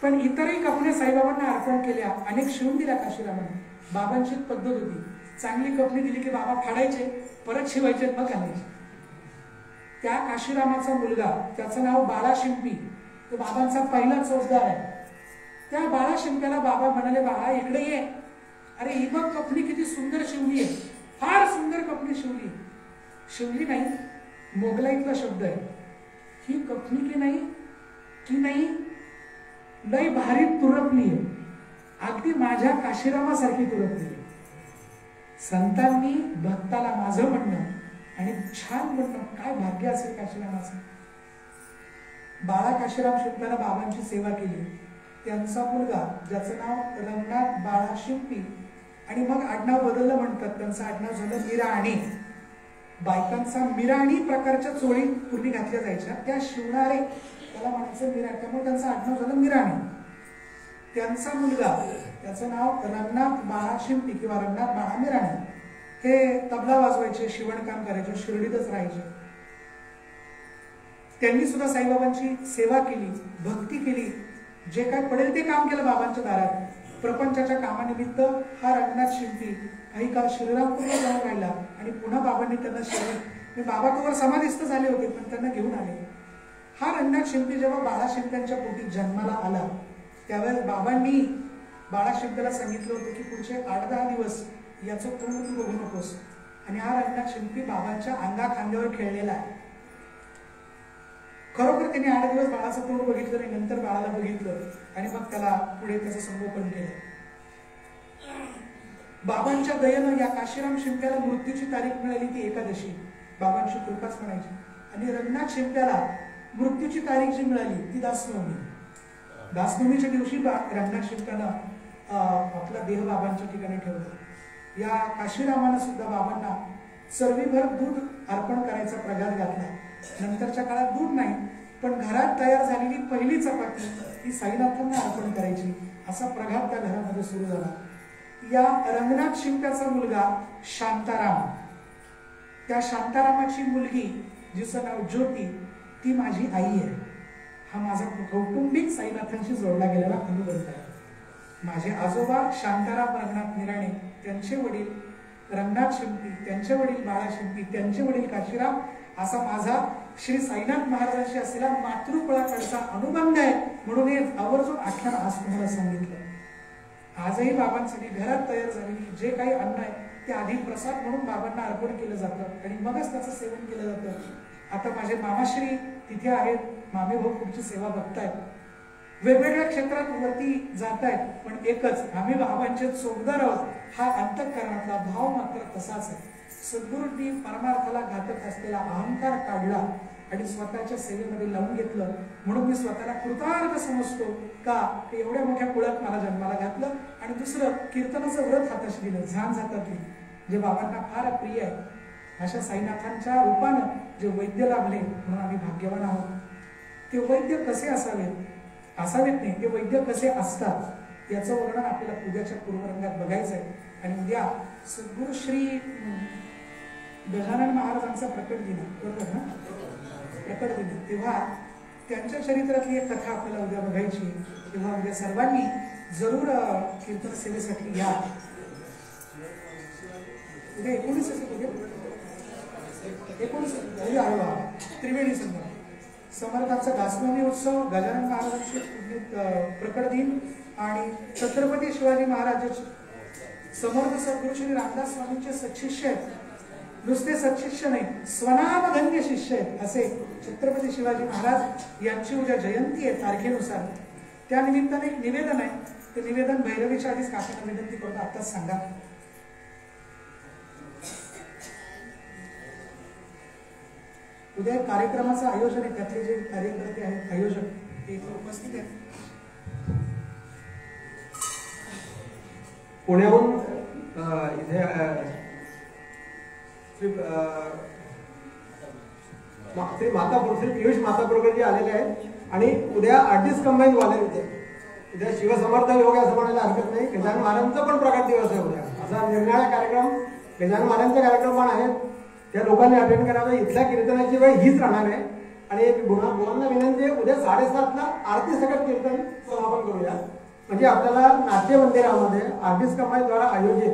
पण इतरही कपण्या साईबाबांना अर्पण केल्या, अनेक शिवून दिल्या काशीरामाने. बाबांची पद्धत होती, चांगली कपणी दिली की बाबा फाडायचे, परत शिवायचे, मग घालायचे. त्या काशीरामाचा मुलगा, त्याचं नाव बाळा शिंपी, तो बाबांचा पहिला चौकदार आहे. त्या बाळा शिंप्याला बाबा म्हणाले, बाळा इकडे ये. अरे ही बघ कपणी किती सुंदर शिवली आहे, फार सुंदर कपणी शिवली. शिवली नाही, मोगलाईतला शब्द आहे. ही कपणी की नाही लई भारी तुरपली आहे, अगदी माझ्या काशीरामासारखी तुरपली आहे. संतांनी भक्ताला माझं म्हणणं आणि छान म्हणणं, काय भाग्य असेल काशीरामाचं. बाळा काशीराम शिंप्याला बाबांची सेवा केली. त्यांचा मुलगा, ज्याचं नाव रंगनाथ बाळा शिंपी, आणि मग आडनाव बदललं म्हणतात, त्यांचं आडनाव झालं मिराणी. बायकांचा मिराणी प्रकारच्या चोळी पूर्वी घातल्या जायच्या, त्या शिवणारे त्याला म्हणायचं मिराणी, त्यामुळे त्यांचं आडनाव झालं मिराणी. त्यांचा मुलगा, त्याचं नाव रंगनाथ बाळा शिंपी किंवा रंगनाथ बाळा मिराणी, हे तबला वाजवायचे, शिवणकाम करायचे, शिर्डीतच राहायचे. त्यांनी सुद्धा साईबाबांची सेवा केली, भक्ती केली, जे काय पडेल ते काम केलं बाबांच्या दारात. प्रपंचाच्या कामानिमित्त हा रंगनाथ शिंपी काही काळ श्रीरामपूरला जाऊन राहिला आणि पुन्हा बाबांनी त्यांना शिवले. बाबा तोवर समाधीस्थ झाले होते, पण त्यांना घेऊन आले. हा रंगनाथ शिंपी जेव्हा बाळा शिंप्यांच्या पोटी जन्माला आला, त्यावेळेस बाबांनी बाळा शिंप्याला सांगितलं होतं की पुढचे 8-10 दिवस याचं तोंड तू बघू नकोस. आणि हा रंगनाथ शिंपी बाबांच्या अंगा खांद्यावर खेळलेला आहे. खरोखर त्यांनी 8 दिवस बाळाचं तोंड बघितलं नाही, नंतर बाळाला बघितलं आणि मग त्याला पुढे त्याचं संगोपन केलं. बाबांच्या दयेनं या काशीराम शिंप्याला मृत्यूची तारीख मिळाली ती एकादशी, बाबांची कृपाच म्हणायची. आणि रंगनाथ शिंप्याला मृत्यूची तारीख जी मिळाली ती दासनवमी. दासनवमीच्या दिवशी रंगनाथ शिंप्यानं आपला देह बाबांच्या ठिकाणी ठेवला. या काशीरामानं सुद्धा बाबांना चरवीभर दूध अर्पण करायचा प्रघात घातला. नंतरच्या काळात दूध नाही, पण घरात तयार झालेली पहिली चपाती ही साईनाथांना अर्पण करायची, असा प्रघात त्या घरामध्ये सुरू झाला. या रंगनाथ शिंप्याचा मुलगा शांताराम, त्या शांतारामाची मुलगी जिचं नाव ज्योती, ती माझी आई आहे. हा माझा कौटुंबिक साईनाथांशी जोडला गेलेला अनुबंध आहे. माझे आजोबा शांताराम रंगनाथ निराणे, त्यांचे वडील रंगनाथ शिंपी, त्यांचे वडील बाळा शिंपी, त्यांचे वडील काशीराम, असा माझा श्री साईनाथ महाराजांशी असलेला मातृकुळाकडचा अनुबंध आहे. म्हणून हे आवर्जून आख्यान आज तुम्हाला सांगितलं. आजही बाबांसाठी घरात तयार झालेली जे काही अन्न आहे ते आधी प्रसाद म्हणून बाबांना अर्पण केलं जातं आणि मगच त्याचं सेवन केलं जातं. आता माझे मामाश्री तिथे आहेत, मामे भाऊ तुमची सेवा बघतायत, वेगवेगळ्या क्षेत्रात वरती जात आहेत, पण एकच, आम्ही बाबांचे चोखदार आहोत. हा अंतःकरणातला भाव मात्र तसाच आहे. सद्गुरूंनी परमार्थाला घातक असलेला अहंकार काढला आणि स्वतःच्या सेवेमध्ये लावून घेतलं. म्हणून मी स्वतःला कृतार्थ समजतो का एवढ्या मोठ्या कुळात मला जन्माला घातलं. आणि दुसरं, कीर्तनाचं व्रत हाताशी दिलं, झांज हातात दिली, जे बाबांना फार प्रिय आहे. अशा साईनाथांच्या रूपानं जे वैद्य लाभले म्हणून आम्ही भाग्यवान आहोत. ते वैद्य कसे असावेत नाही, ते वैद्य कसे असतात याचं वर्णन आपल्याला उद्याच्या पूर्वरंगात बघायचं आहे. आणि उद्या सद्गुरू श्री गजानन महाराजांचा प्रकट दिन, बरोबर ना, प्रकट दिन, तेव्हा त्यांच्या चरित्रातली एक कथा आपल्याला उद्या बघायची. तेव्हा उद्या सर्वांनी जरूर कीर्तन सेवेसाठी या. उद्या 19 त्रिवेणी संगम, समर्थांचा दासनवमी उत्सव, गजानन महाराजांचे प्रकट दिन आणि छत्रपती शिवाजी महाराजांचे समर्थ सद्गुरू श्री रामदास स्वामींचे सत्शिष्य आहेत. नुसते सत्शिष्य नाही, स्वनामधन्य शिष्य आहेत असे छत्रपती शिवाजी महाराज यांची उद्या जयंती आहे तारखेनुसार. त्या निमित्ताने एक निवेदन आहे, ते निवेदन भैरवीच्या आधीच काकांना विनंती करतो आताच सांगा. उद्या कार्यक्रमाचं आयोजन आहे, त्यातले जे कार्यकर्ते आहेत, आयोजक, ते इथे उपस्थित आहेत. पुण्याहून इथे श्री मातापूर श्री पियुष मातापूरकर जी आलेले आहेत आणि उद्या आर्टिस्ट कंबाईन वाले उद्या शिवसमर्थ योग असं म्हणायला हरकत नाही. गजानन महाराजांचा पण प्रगट दिवस आहे उद्या. असा निर्णायक कार्यक्रम गजानन महाराजांचे कार्यक्रम पण आहेत. त्या लोकांनी अटेंड करावं. इथल्या कीर्तनाची वेळ हीच राहणार आहे आणि मुलांना विनंती आहे उद्या 7:30ला आरती सकट कीर्तन समापन करूया. म्हणजे आपल्याला नाट्य मंदिरामध्ये आर्टिस्ट कंबाईनद्वारा आयोजित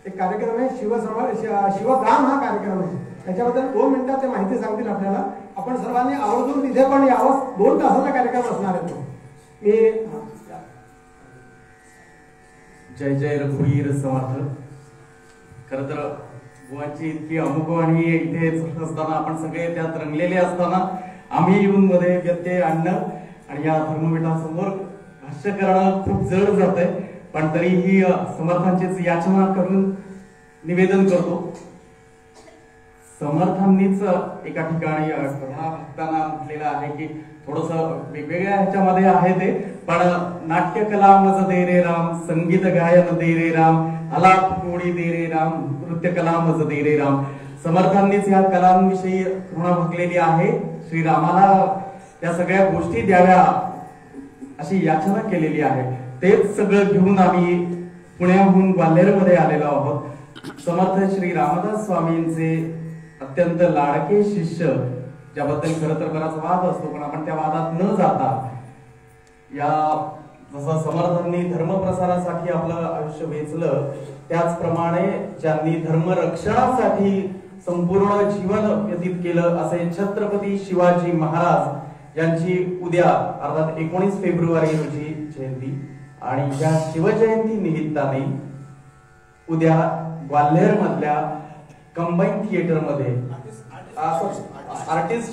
एक कार्यक्रम आहे शिवगाम हा कार्यक्रम आहे. त्याच्याबद्दल 2 मिनिटात ते माहिती सांगतील आपल्याला. आपण सर्वांनी आवर्जून तिथे पण यावं. 2 तासाचा कार्यक्रम असणार आहे तो. जय जय रघुवीर समर्थ. खर तर बुवांची इतकी अमुकवाणी इथे असताना आपण सगळे त्यात रंगलेले असताना आम्ही येऊन मध्ये व्यत्यय आणणं आणि या धर्मपीठासमोर भाष्य करणं खूप जड जात आहे. पण तरीही समर्थांचीच याचना करून निवेदन करतो. समर्थांनीच एका ठिकाणी भक्तांना म्हटलेलं आहे की थोडस वेगवेगळ्या ह्याच्यामध्ये आहे ते, पण नाट्यकला मज दे रे राम, संगीत गायन दे रे राम, आलाप कोडी दे रे राम, नृत्यकला मज दे रे राम. समर्थांनीच या कलांविषयी कृपा भागलेली आहे. श्रीरामाला त्या सगळ्या गोष्टी द्याव्या अशी याचना केलेली आहे. तेच सगळं घेऊन आम्ही पुण्याहून ग्वाल्हेरमध्ये आलेलो आहोत. समर्थ श्री रामदास स्वामींचे अत्यंत लाडके शिष्य, ज्याबद्दल खरं तर बराच वाद असतो, पण आपण त्या वादात न जाता या जसं समर्थांनी धर्मप्रसारासाठी आपलं आयुष्य वेचलं त्याचप्रमाणे ज्यांनी धर्मरक्षणासाठी संपूर्ण जीवन व्यतीत केलं असे छत्रपती शिवाजी महाराज यांची उद्या अर्थात 19 फेब्रुवारी रोजी जयंती आणि या शिवजयंती निमित्ताने उद्या ग्वाल्हेर मधल्या कंबाईन थिएटर मध्ये आर्टिस्ट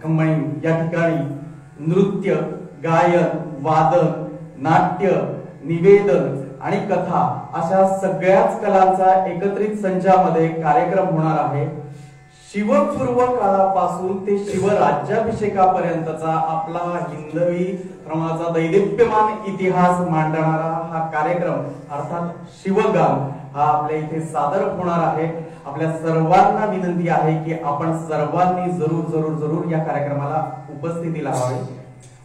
कंबाईन या ठिकाणी नृत्य, गायन, वादन, नाट्य, निवेदन आणि कथा अशा सगळ्याच कलांचा एकत्रित संचामध्ये कार्यक्रम होणार आहे. शिवपूर्व काळापासून ते शिवराज्याभिषेकापर्यंतचा आपला हिंदवी धर्माचा दैदिप्यमान इतिहास मांडणारा हा कार्यक्रम अर्थात शिवगाम हा आपल्या इथे सादर होणार आहे. आपल्या सर्वांना विनंती आहे की आपण सर्वांनी जरूर जरूर जरूर या कार्यक्रमाला उपस्थिती लावावी.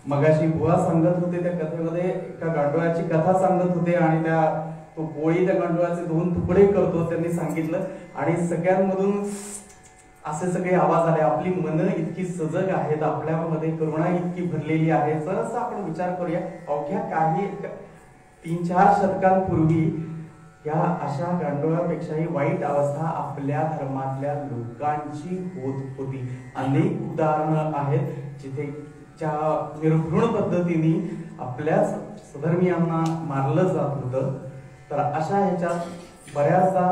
मगाशी बुवा सांगत होते त्या कथेमध्ये एका गांडोळाची कथा सांगत होते आणि त्या तो पोळी त्या गांडोळाचे 2 तुकडे करतो त्यांनी सांगितलं आणि सगळ्यांमधून असे सगळे आवाज आले. आपली मन इतकी सजग आहेत, आपल्यामध्ये करुणा इतकी भरलेली आहे. जरासा आपण विचार करूया, अवघ्या काही 3-4 शतकांपूर्वी या अशा गांडोळापेक्षाही वाईट अवस्था आपल्या धर्मातल्या लोकांची होत होती. अनेक उदाहरणं आहेत जिथे ज्या निर्घृण पद्धतीने आपल्याच सधर्मीयांना मारलं जात होतं. तर अशा ह्याच्यात बऱ्याचदा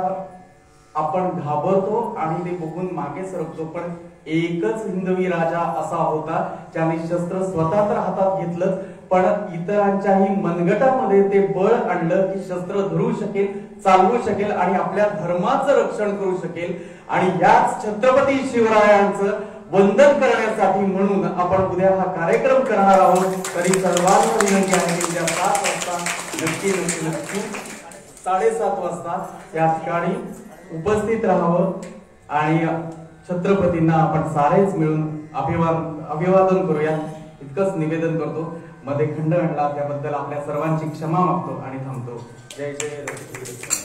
आपण घाबरतो आणि ते बघून मागे सरकतो. पण एकच हिंदवी राजा असा होता ज्याने शस्त्र स्वतः तर हातात घेतलं, पण इतरांच्याही मनगटामध्ये ते बळ आणलं की शस्त्र धरू शकेल, चालवू शकेल आणि आपल्या धर्माचं रक्षण करू शकेल. आणि याच छत्रपती शिवरायांचं वंदन करण्यासाठी म्हणून आपण उद्या हा कार्यक्रम करणार आहोत. तरी सर्वांना विनंती आहे की उद्या 7 वाजता नक्की 7:30 वाजता या ठिकाणी उपस्थित राहावं आणि छत्रपतींना आपण सारेच मिळून अभिवादन करूया इतकंच निवेदन करतो. मध्ये खंड आणला त्याबद्दल आपल्या सर्वांची क्षमा मागतो आणि थांबतो. जय जय रघुवीर.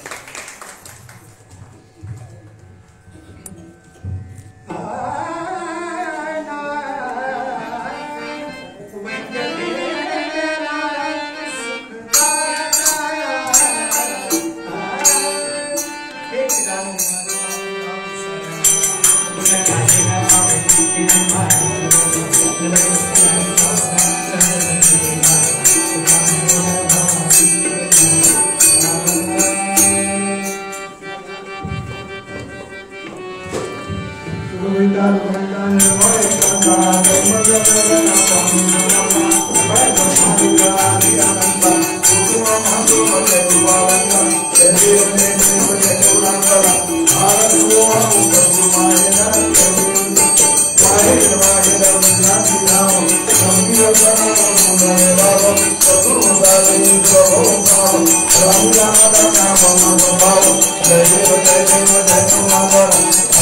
Jai Jai Jai Jai Jai Jai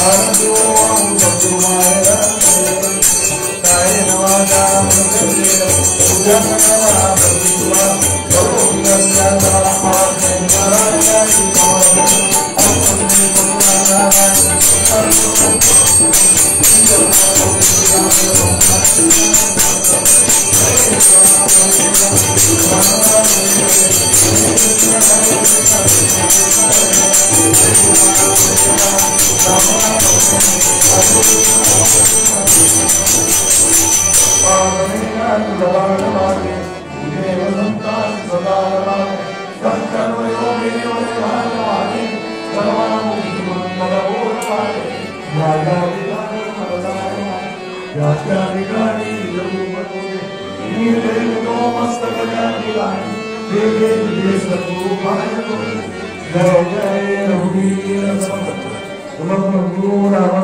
Jai Jai Raghuveer Sammat.